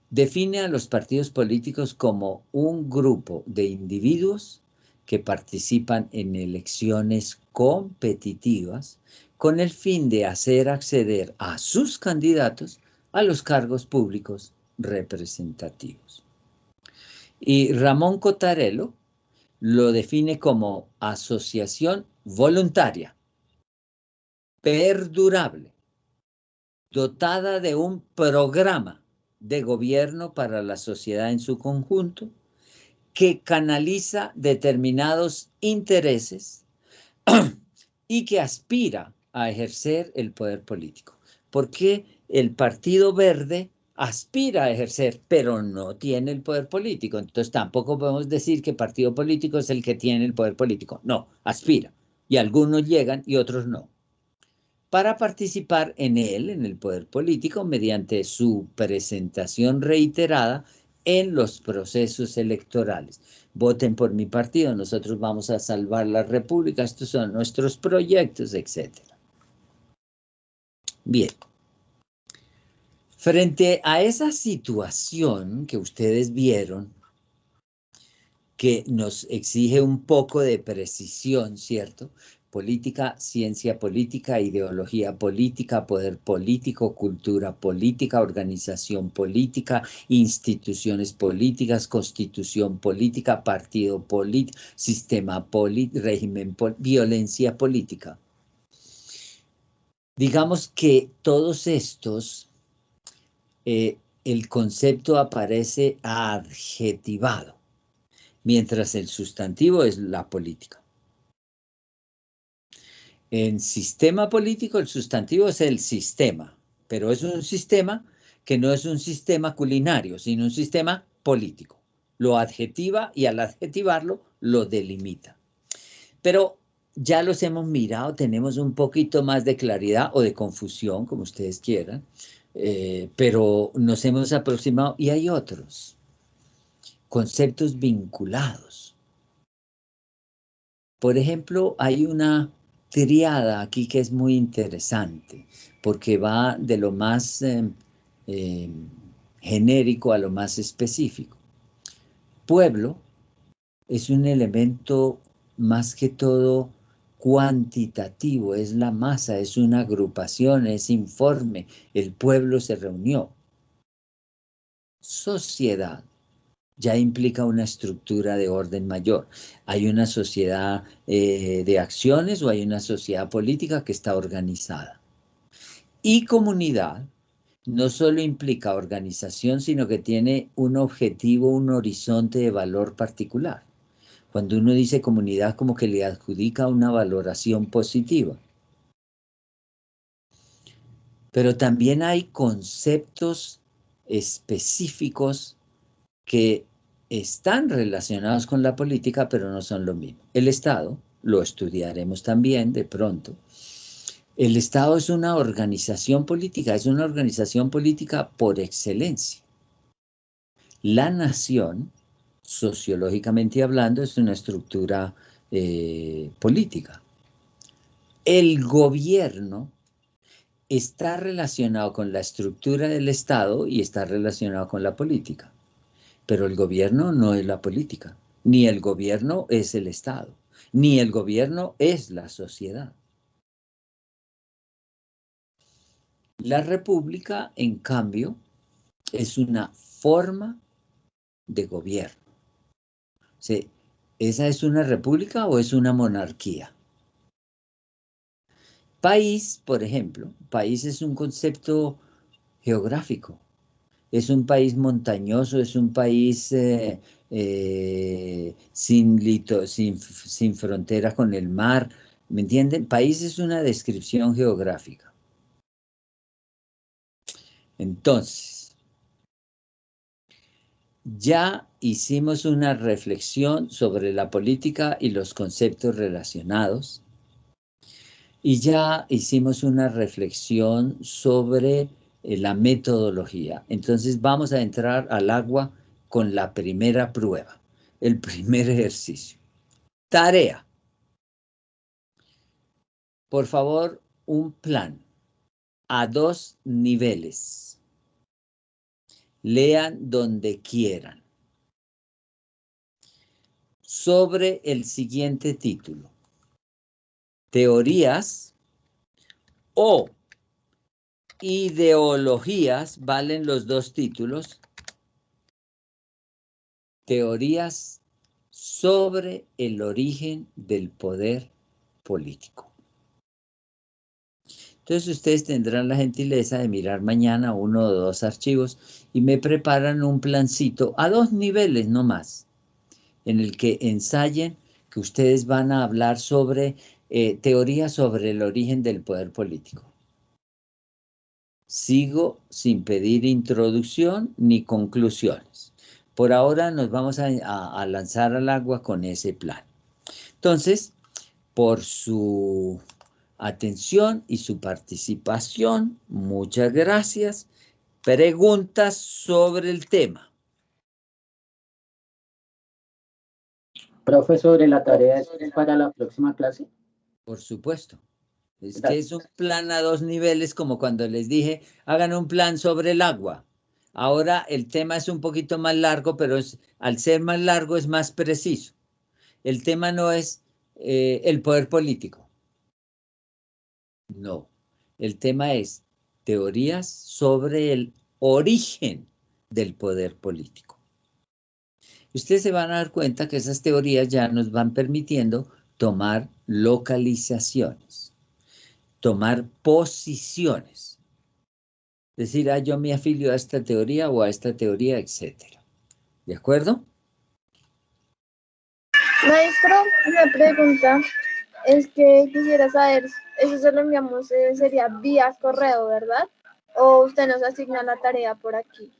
define a los partidos políticos como un grupo de individuos que participan en elecciones competitivas con el fin de hacer acceder a sus candidatos a los cargos públicos representativos. Y Ramón Cottarello lo define como asociación voluntaria, perdurable, dotada de un programa de gobierno para la sociedad en su conjunto, que canaliza determinados intereses y que aspira a ejercer el poder político. Porque el Partido Verde aspira a ejercer, pero no tiene el poder político. Entonces tampoco podemos decir que el partido político es el que tiene el poder político. No, aspira. Y algunos llegan y otros no. Para participar en él, en el poder político, mediante su presentación reiterada en los procesos electorales. Voten por mi partido, nosotros vamos a salvar la república, estos son nuestros proyectos, etc. Bien. Frente a esa situación que ustedes vieron, que nos exige un poco de precisión, ¿cierto? Política, ciencia política, ideología política, poder político, cultura política, organización política, instituciones políticas, constitución política, partido político, sistema político, régimen violencia política. Digamos que todos estos, el concepto aparece adjetivado, mientras el sustantivo es la política. En sistema político el sustantivo es el sistema, pero es un sistema que no es un sistema culinario, sino un sistema político. Lo adjetiva y al adjetivarlo lo delimita. Pero ya los hemos mirado, tenemos un poquito más de claridad o de confusión, como ustedes quieran, pero nos hemos aproximado y hay otros conceptos vinculados. Por ejemplo, hay una triada aquí que es muy interesante, porque va de lo más genérico a lo más específico. Pueblo es un elemento más que todo cuantitativo, es la masa, es una agrupación, es informe, el pueblo se reunió. Sociedad ya implica una estructura de orden mayor. Hay una sociedad de acciones o hay una sociedad política que está organizada. Y comunidad no solo implica organización, sino que tiene un objetivo, un horizonte de valor particular. Cuando uno dice comunidad, como que le adjudica una valoración positiva. Pero también hay conceptos específicos que están relacionados con la política, pero no son lo mismo. El Estado, lo estudiaremos también de pronto. El Estado es una organización política por excelencia. La nación, sociológicamente hablando, es una estructura política. El gobierno está relacionado con la estructura del Estado y está relacionado con la política. Pero el gobierno no es la política, ni el gobierno es el Estado, ni el gobierno es la sociedad. La república, en cambio, es una forma de gobierno. O sea, ¿esa es una república o es una monarquía? País, por ejemplo, país es un concepto geográfico. Es un país montañoso, es un país sin frontera con el mar, ¿me entienden? País es una descripción geográfica. Entonces, ya hicimos una reflexión sobre la política y los conceptos relacionados, y ya hicimos una reflexión sobre la metodología. Entonces vamos a entrar al agua con la primera prueba, el primer ejercicio. Tarea. Por favor, un plan a 2 niveles. Lean donde quieran. Sobre el siguiente título. Teorías o ideologías, valen los 2 títulos. Teorías sobre el origen del poder político. Entonces ustedes tendrán la gentileza de mirar mañana 1 o 2 archivos y me preparan un plancito a 2 niveles no más, en el que ensayen que ustedes van a hablar sobre teorías sobre el origen del poder político. Sigo sin pedir introducción ni conclusiones. Por ahora nos vamos a lanzar al agua con ese plan. Entonces, por su atención y su participación, muchas gracias. Preguntas sobre el tema. Profe, sobre la tarea para la próxima clase. Por supuesto. Es que es un plan a 2 niveles, como cuando les dije, hagan un plan sobre el agua. Ahora el tema es un poquito más largo, pero al ser más largo es más preciso. El tema no es el poder político. No. El tema es teorías sobre el origen del poder político. Ustedes se van a dar cuenta que esas teorías ya nos van permitiendo tomar localizaciones, tomar posiciones. Decir, yo me afilio a esta teoría o a esta teoría, etcétera. ¿De acuerdo? Maestro, una pregunta es que quisiera saber, eso se lo enviamos, sería vía correo, ¿verdad? ¿O usted nos asigna la tarea por aquí?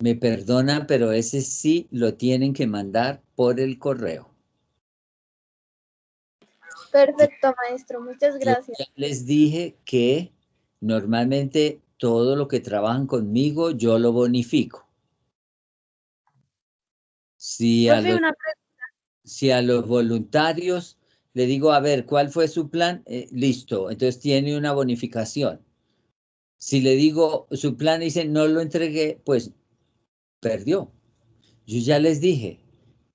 Me perdona, pero ese sí lo tienen que mandar por el correo. Perfecto, maestro, muchas gracias. Yo ya les dije que normalmente todo lo que trabajan conmigo yo lo bonifico. Si a los voluntarios le digo, a ver, ¿cuál fue su plan? Listo, entonces tiene una bonificación. Si le digo su plan y dice, no lo entregué, pues perdió. Yo ya les dije,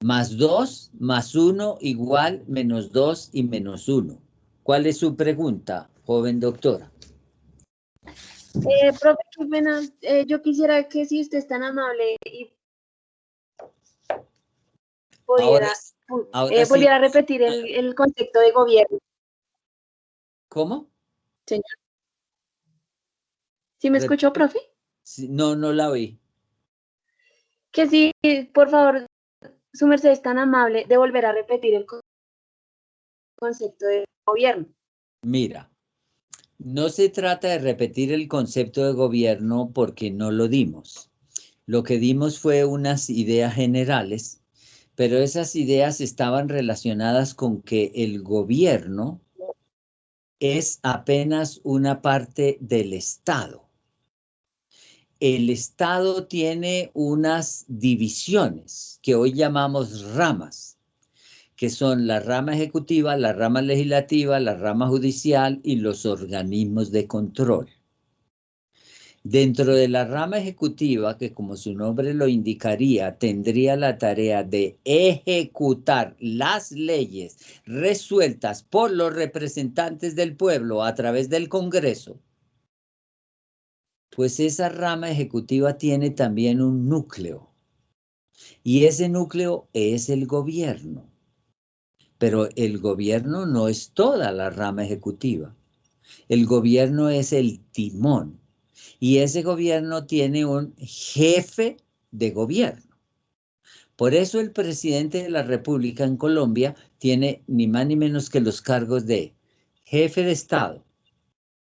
+2, +1 igual -2 y -1. ¿Cuál es su pregunta, joven doctora? Profe, qué pena. Yo quisiera que si usted es tan amable y pudiera, volviera a repetir el concepto de gobierno. ¿Cómo? Señor. ¿Sí me escuchó, profe? Sí, no la oí. Que sí, por favor, su merced es tan amable de volver a repetir el concepto de gobierno. Mira, no se trata de repetir el concepto de gobierno porque no lo dimos. Lo que dimos fue unas ideas generales, pero esas ideas estaban relacionadas con que el gobierno es apenas una parte del Estado. El Estado tiene unas divisiones que hoy llamamos ramas, que son la rama ejecutiva, la rama legislativa, la rama judicial y los organismos de control. Dentro de la rama ejecutiva, que como su nombre lo indicaría, tendría la tarea de ejecutar las leyes resueltas por los representantes del pueblo a través del Congreso, pues esa rama ejecutiva tiene también un núcleo. Y ese núcleo es el gobierno. Pero el gobierno no es toda la rama ejecutiva. El gobierno es el timón. Y ese gobierno tiene un jefe de gobierno. Por eso el presidente de la República en Colombia tiene ni más ni menos que los cargos de jefe de Estado,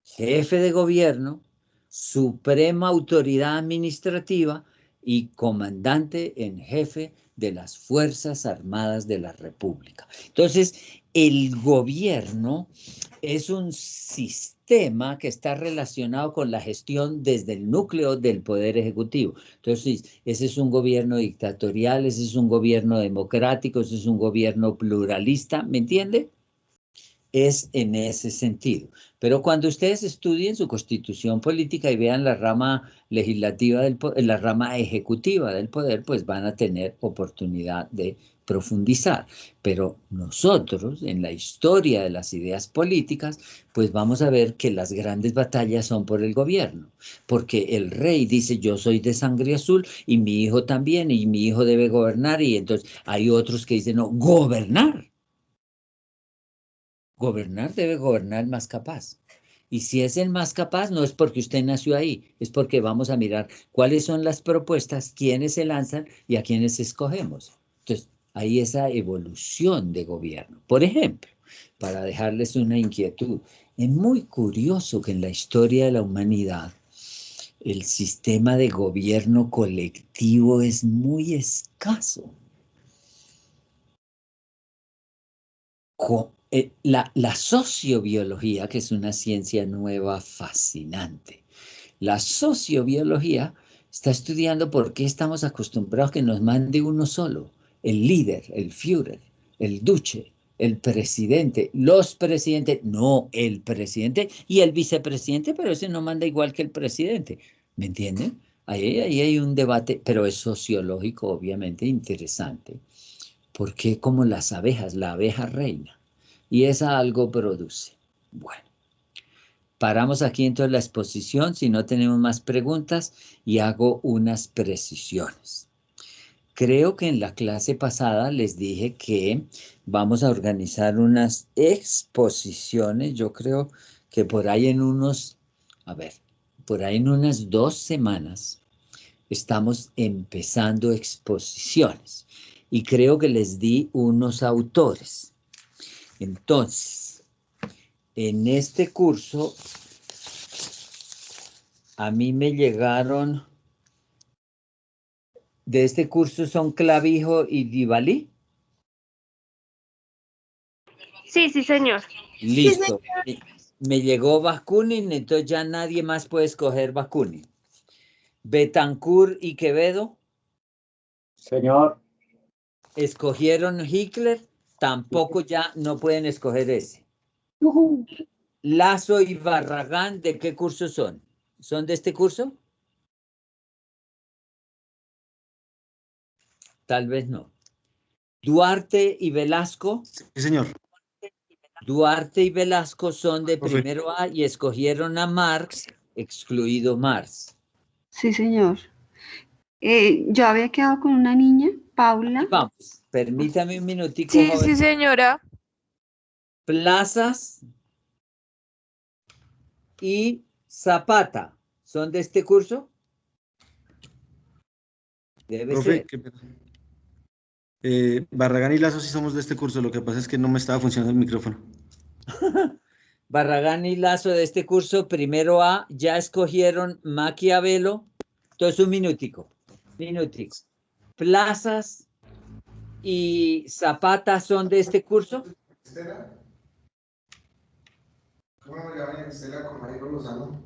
jefe de gobierno, suprema autoridad administrativa y comandante en jefe de las Fuerzas Armadas de la República. Entonces, el gobierno es un sistema que está relacionado con la gestión desde el núcleo del Poder Ejecutivo. Entonces, ese es un gobierno dictatorial, ese es un gobierno democrático, ese es un gobierno pluralista, ¿me entiende? Es en ese sentido. Pero cuando ustedes estudien su constitución política y vean la rama legislativa, la rama ejecutiva del poder, pues van a tener oportunidad de profundizar. Pero nosotros, en la historia de las ideas políticas, pues vamos a ver que las grandes batallas son por el gobierno. Porque el rey dice, yo soy de sangre azul y mi hijo también, y mi hijo debe gobernar. Y entonces hay otros que dicen, no, gobernar. Gobernar debe gobernar el más capaz. Y si es el más capaz, no es porque usted nació ahí, es porque vamos a mirar cuáles son las propuestas, quiénes se lanzan y a quiénes escogemos. Entonces, hay esa evolución de gobierno. Por ejemplo, para dejarles una inquietud, es muy curioso que en la historia de la humanidad el sistema de gobierno colectivo es muy escaso. La sociobiología, que es una ciencia nueva fascinante, la sociobiología está estudiando por qué estamos acostumbrados a que nos mande uno solo, el líder, el Führer, el duce, el presidente, los presidentes, no el presidente y el vicepresidente, pero ese no manda igual que el presidente, ¿me entienden? Ahí hay un debate, pero es sociológico, obviamente, interesante. ¿Por qué como las abejas, la abeja reina? Y esa algo produce. Bueno, paramos aquí entonces la exposición, si no tenemos más preguntas, y hago unas precisiones. Creo que en la clase pasada les dije que vamos a organizar unas exposiciones, yo creo que por ahí en unos, por ahí en unas 2 semanas estamos empezando exposiciones y creo que les di unos autores. Entonces, en este curso, a mí me llegaron, de este curso son Clavijo y Divalí. Sí, sí, señor. Listo. Me llegó Bakunin, entonces ya nadie más puede escoger Bakunin. Betancourt y Quevedo. Señor. Escogieron Hitler, tampoco ya no pueden escoger ese. Lazo y Barragán, ¿de qué curso son? ¿Son de este curso? Tal vez no. Duarte y Velasco. Sí, señor. Duarte y Velasco son de primero A y escogieron a Marx, excluido Marx. Sí, señor. Yo había quedado con una niña, Paula. Vamos, permítame un minutico. Sí, joven. sí, señora. Plazas y Zapata, ¿son de este curso? Debe Profe, ser. qué pena. Barragán y Lazo sí somos de este curso, lo que pasa es que no me estaba funcionando el micrófono. Barragán y Lazo de este curso, primero A, ya escogieron Maquiavelo. Entonces, un minutico. Plazas y Zapata son de este curso. Estela. ¿Cómo me llaman Estela con Mario Lozano?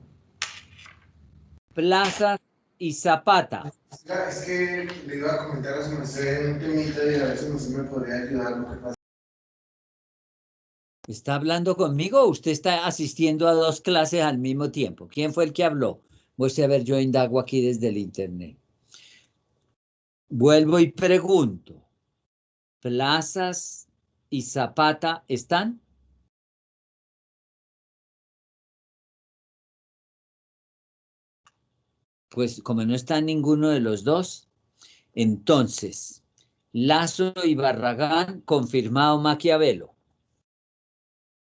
Plazas y Zapata. Es que le iba a comentar a su merced un temita y a ver si usted me podría ayudar lo que pasa. ¿Está hablando conmigo o usted está asistiendo a 2 clases al mismo tiempo? ¿Quién fue el que habló? Voy a ver, yo indago aquí desde el internet. Vuelvo y pregunto. ¿Plazas y Zapata están? Pues como no está ninguno de los dos, entonces, Lazo y Barragán, confirmado Maquiavelo.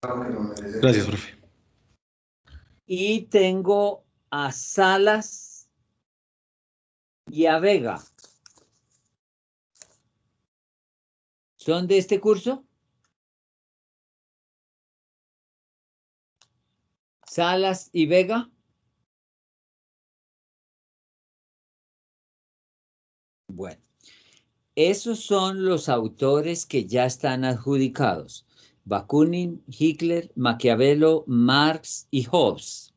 Gracias, profe. Y tengo a Salas y a Vega. ¿Son de este curso? Salas y Vega. Bueno, Esos son los autores que ya están adjudicados. Bakunin, Hitler, Maquiavelo, Marx y Hobbes.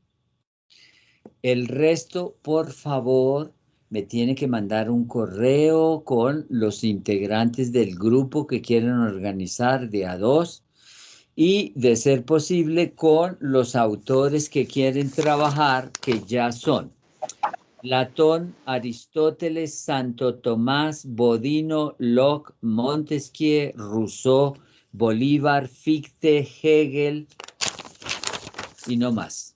El resto, por favor, me tiene que mandar un correo con los integrantes del grupo que quieren organizar de a dos y, de ser posible, con los autores que quieren trabajar, que ya son Platón, Aristóteles, Santo Tomás, Bodino, Locke, Montesquieu, Rousseau, Bolívar, Fichte, Hegel y no más.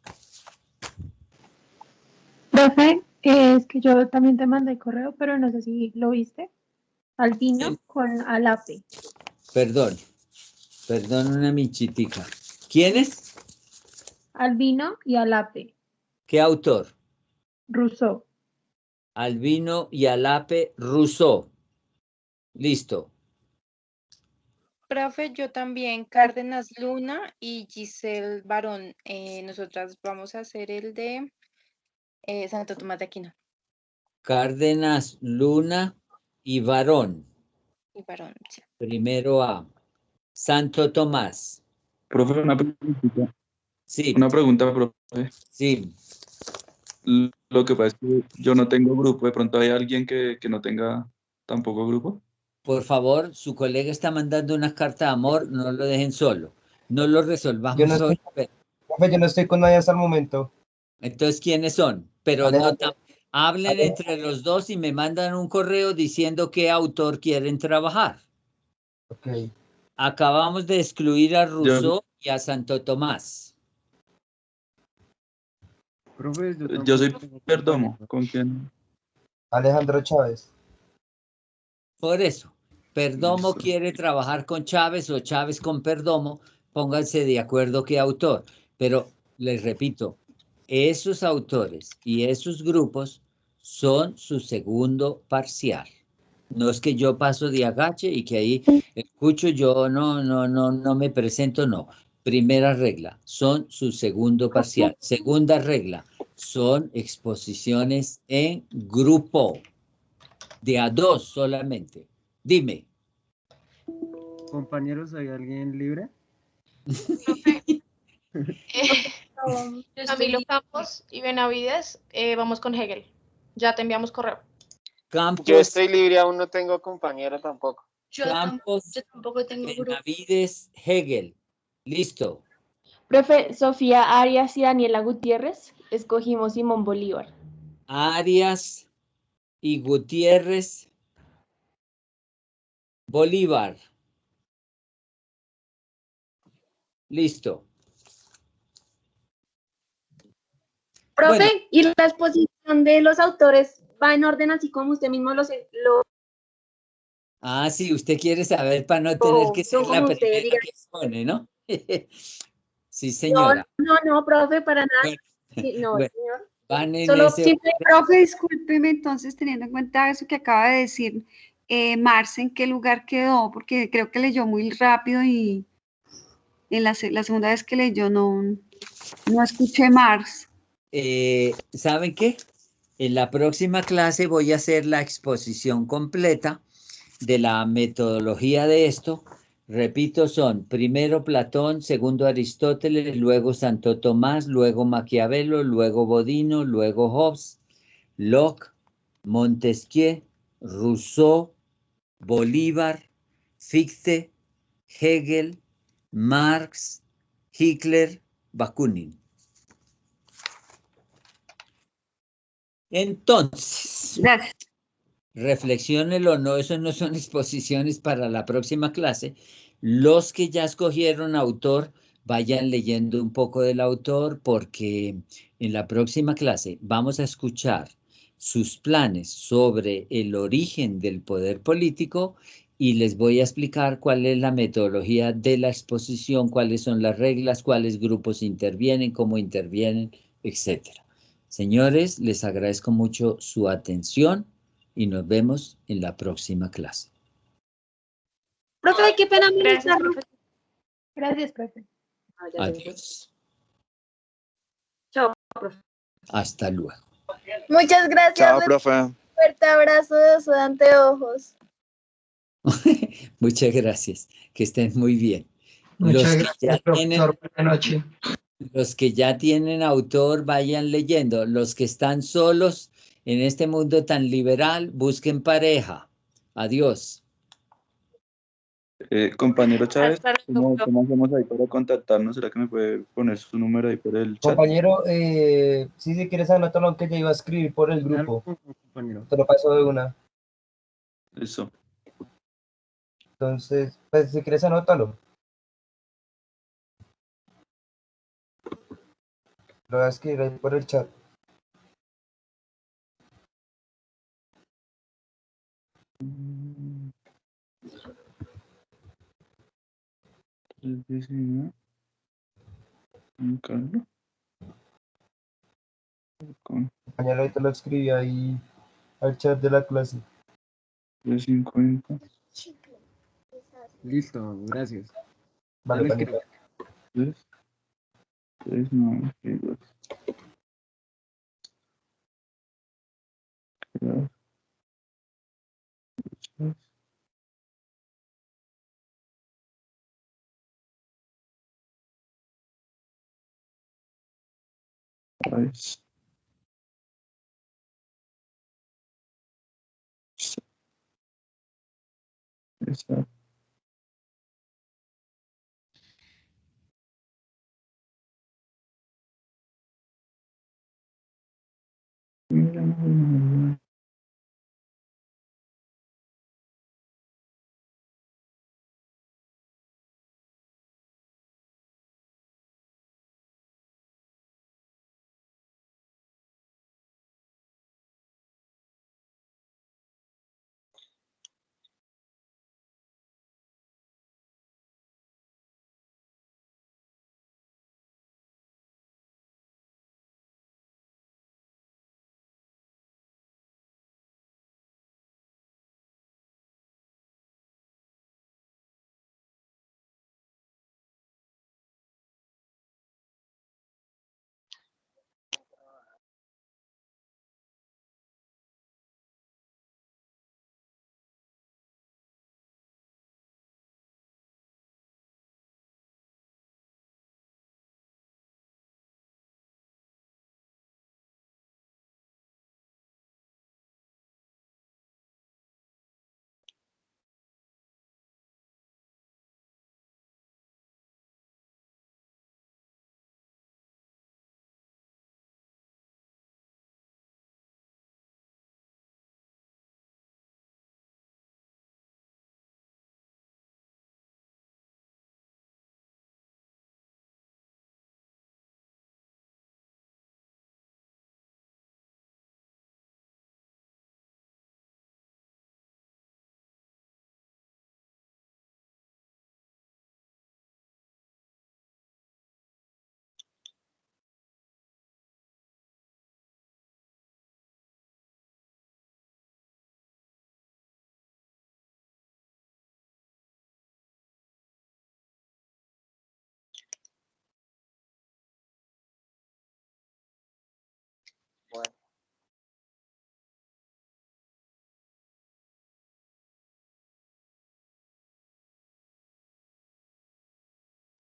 Profe, es que yo también te mandé correo, pero no sé si lo viste. Albino Sí. con Alape. Perdón una michitica. ¿Quién es? Albino y Alape. ¿Qué autor? Rousseau. Albino y Alape Rousseau. Listo. Profe, yo también, Cárdenas Luna y Giselle Barón. Nosotras vamos a hacer el de Santo Tomás de Aquino. Cárdenas, Luna y Varón. Y Barón, sí. Primero A. Santo Tomás. Profe, una pregunta. Sí. Una pregunta, profe. Sí. Lo que pasa es que yo no tengo grupo. ¿De pronto hay alguien que no tenga tampoco grupo? Por favor, su colega está mandando una carta de amor, no lo dejen solo. No lo resolvamos Yo no hoy. estoy, profe, yo no estoy con nadie hasta el momento. Entonces, ¿quiénes son? Pero Alejandro. hablen entre los dos y me mandan un correo diciendo qué autor quieren trabajar. Ok. Acabamos de excluir a Rousseau y a Santo Tomás. Profe, yo soy Perdomo. ¿Con quién? Alejandro Chávez. Por eso, Perdomo Listo. quiere trabajar con Chávez o Chávez con Perdomo, pónganse de acuerdo qué autor. Pero les repito, esos autores y esos grupos son su segundo parcial. No es que yo paso de agache y que ahí escucho yo, no me presento, no. Primera regla, son su segundo parcial. Segunda regla, son exposiciones en grupo. De a dos solamente. Dime. Compañeros, ¿hay alguien libre? Camilo Campos y Benavides, vamos con Hegel. Ya te enviamos correo. Campos, Yo estoy libre, aún no tengo compañero tampoco. Campos, Yo tampoco tengo grupo. Benavides, Hegel. Listo. Profe, Sofía Arias y Daniela Gutiérrez, escogimos Simón Bolívar. Arias y Gutiérrez, Bolívar. Listo. Profe, Bueno. ¿y la exposición de los autores va en orden así como usted mismo lo Ah, sí, usted quiere saber para no tener que ser la primera que expone, ¿no? Sí, señora. No, profe, para nada. Bueno, Sí, no, bueno, señor. van en Solo, ese sí, orden. profe, discúlpeme, entonces, teniendo en cuenta eso que acaba de decir, Marx, ¿en qué lugar quedó? Porque creo que leyó muy rápido y en la segunda vez que leyó no escuché Marx. ¿Saben qué? En la próxima clase voy a hacer la exposición completa de la metodología de esto. Repito, son primero Platón, segundo Aristóteles, luego Santo Tomás, luego Maquiavelo, luego Bodino, luego Hobbes, Locke, Montesquieu, Rousseau, Bolívar, Fichte, Hegel, Marx, Hitler, Bakunin. Entonces, gracias. Reflexiónelo, no, eso no son exposiciones para la próxima clase. Los que ya escogieron autor, vayan leyendo un poco del autor porque en la próxima clase vamos a escuchar sus planes sobre el origen del poder político y les voy a explicar cuál es la metodología de la exposición, cuáles son las reglas, cuáles grupos intervienen, cómo intervienen, etcétera. Señores, les agradezco mucho su atención y nos vemos en la próxima clase. Profe, qué pena. Gracias, profe. Gracias, profe. Adiós. Chao, profe. Hasta luego. Muchas gracias. Chao, profe. Un fuerte abrazo de Oso de Anteojos. Muchas gracias. Que estén muy bien. Muchas Los que ya gracias, tienen, profesor. Buenas noches. los que ya tienen autor, vayan leyendo. Los que están solos en este mundo tan liberal, busquen pareja. Adiós. Compañero Chávez, Hasta luego, profe. ¿cómo hacemos ahí para contactarnos? ¿Será que me puede poner su número ahí por el chat? Compañero, sí, si quieres anotarlo, aunque ya iba a escribir por el grupo. Te lo paso de una. Eso. Entonces, pues si quieres anótalo. Lo voy a escribir ahí por el chat. Carlos. Compañero, ahí te lo escribí ahí al chat de la clase. 350. Listo, gracias. Vale, Ya lo escribí. 3, 3, 9, 2. Exacto.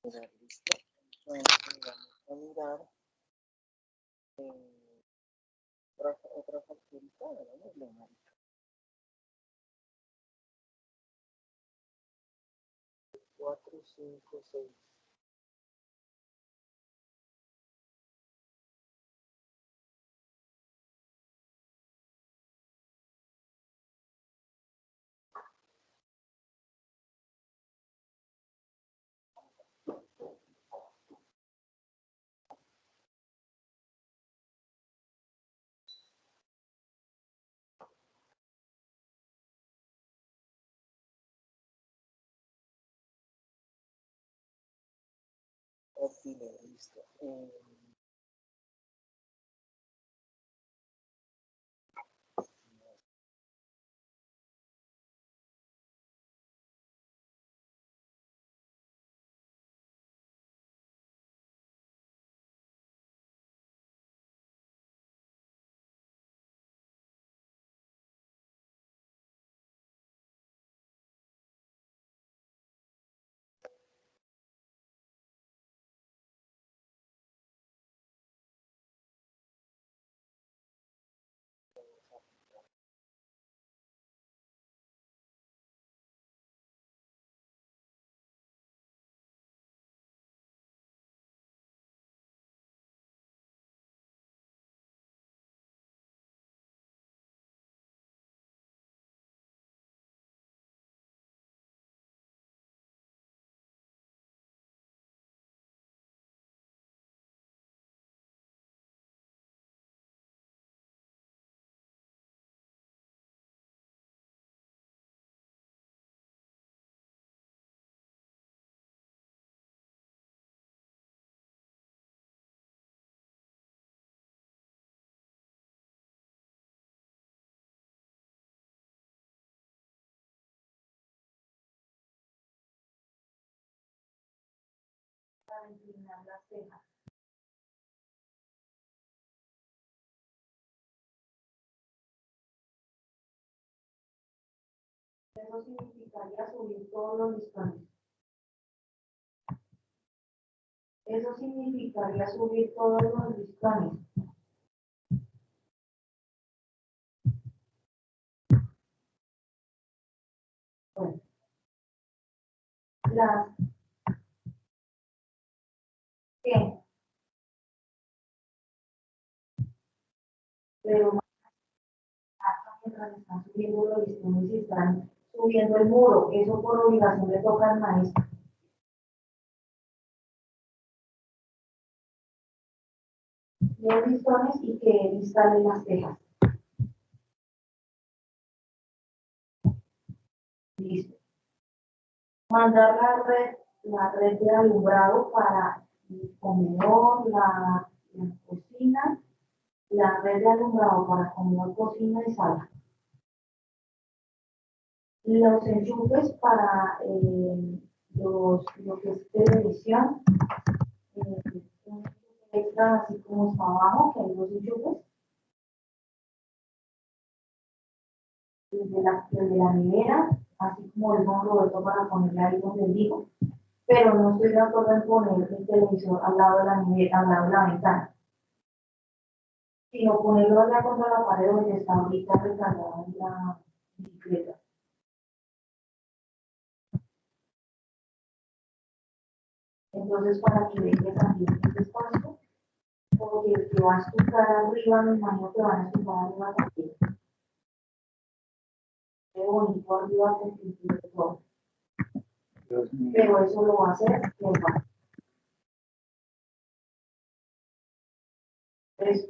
Ya, listo. Entonces, vamos a mirar otra facturita. Hagámosle una. 4, 5, 6. Ok, listo. para inclinar las cejas. Eso significaría subir todos los listones. Eso significaría subir todos los listones. Bueno, las que, pero mientras están subiendo los listones y están subiendo el muro, eso por obligación le toca al maestro. Los listones y que él instale las cejas. Listo. Mandar la red de alumbrado para el comedor, la cocina, la red de alumbrado para comedor, cocina y sala. Los enchufes para lo que es televisión, un enchufe extra así como está abajo, que hay dos enchufes. El de la nevera, así como el don Roberto para ponerle ahí donde digo, pero no estoy de acuerdo en poner el televisor al lado de la nevera, al lado de la ventana, sino ponerlo allá contra la pared donde está ahorita recargada en la bicicleta. Entonces, para que deje también este espacio, porque el que va a estucar arriba, me imagino que van a estucar arriba también. Qué bonito arriba con pintura y todo. Pero eso lo va a hacer el banco. Eso.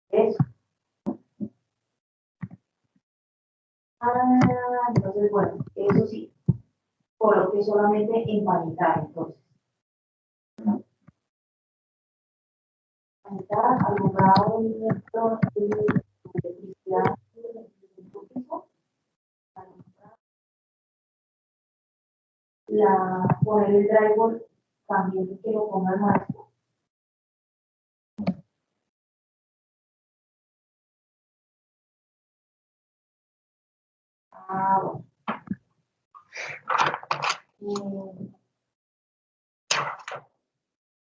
Eso. Entonces, bueno, eso sí, coloque solamente empanicar, entonces. Empanicar, alumbrado de electricidad, poner el drywall también que lo ponga el maestro. Bueno.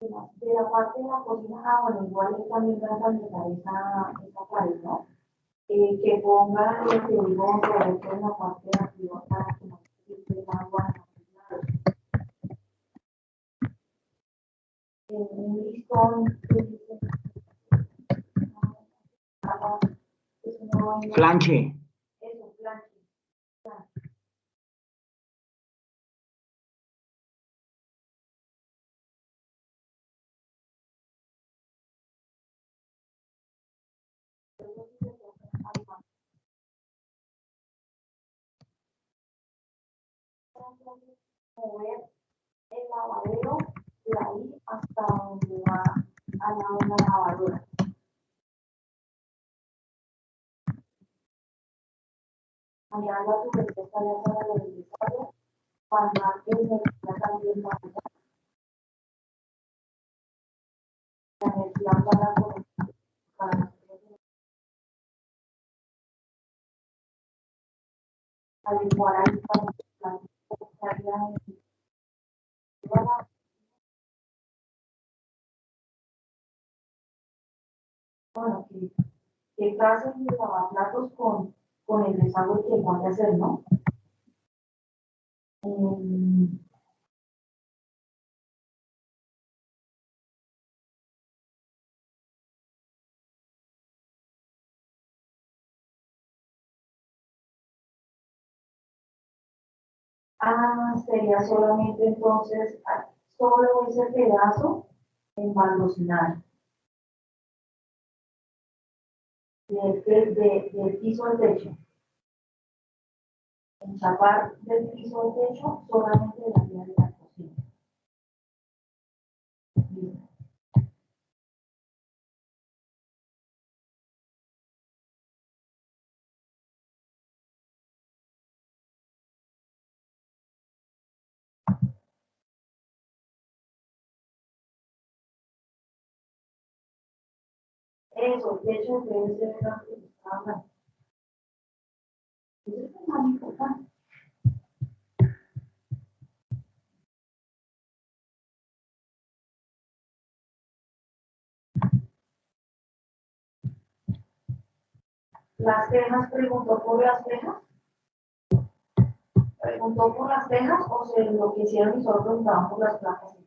De la parte de la cocina, bueno, igual él también trata de quitar esa pared, ¿no? Que ponga lo que digo, Roberto, en la parte de arriba para que no se filtre el agua en los lados. Un listón, Planche. Eso, planche. Mover el lavadero de ahí hasta donde va al lado de la lavadora. Allá la tubería está allá para la necesaria, para que energía también para allá. La energía para conectar, para adecuar ahí para que la bueno, que casen los lavaplatos con el desagüe que van a hacer, ¿no? Sería solamente entonces, solo ese pedazo embaldosinar. Del piso al techo. Enchapar del piso al techo solamente de la vía de la cocina. Eso, de hecho, debe ser lo que estaba hablando. Eso es lo más importante. Las quejas, preguntó por las quejas. ¿Preguntó por las quejas o se enloquecieron y solo preguntaban por las placas?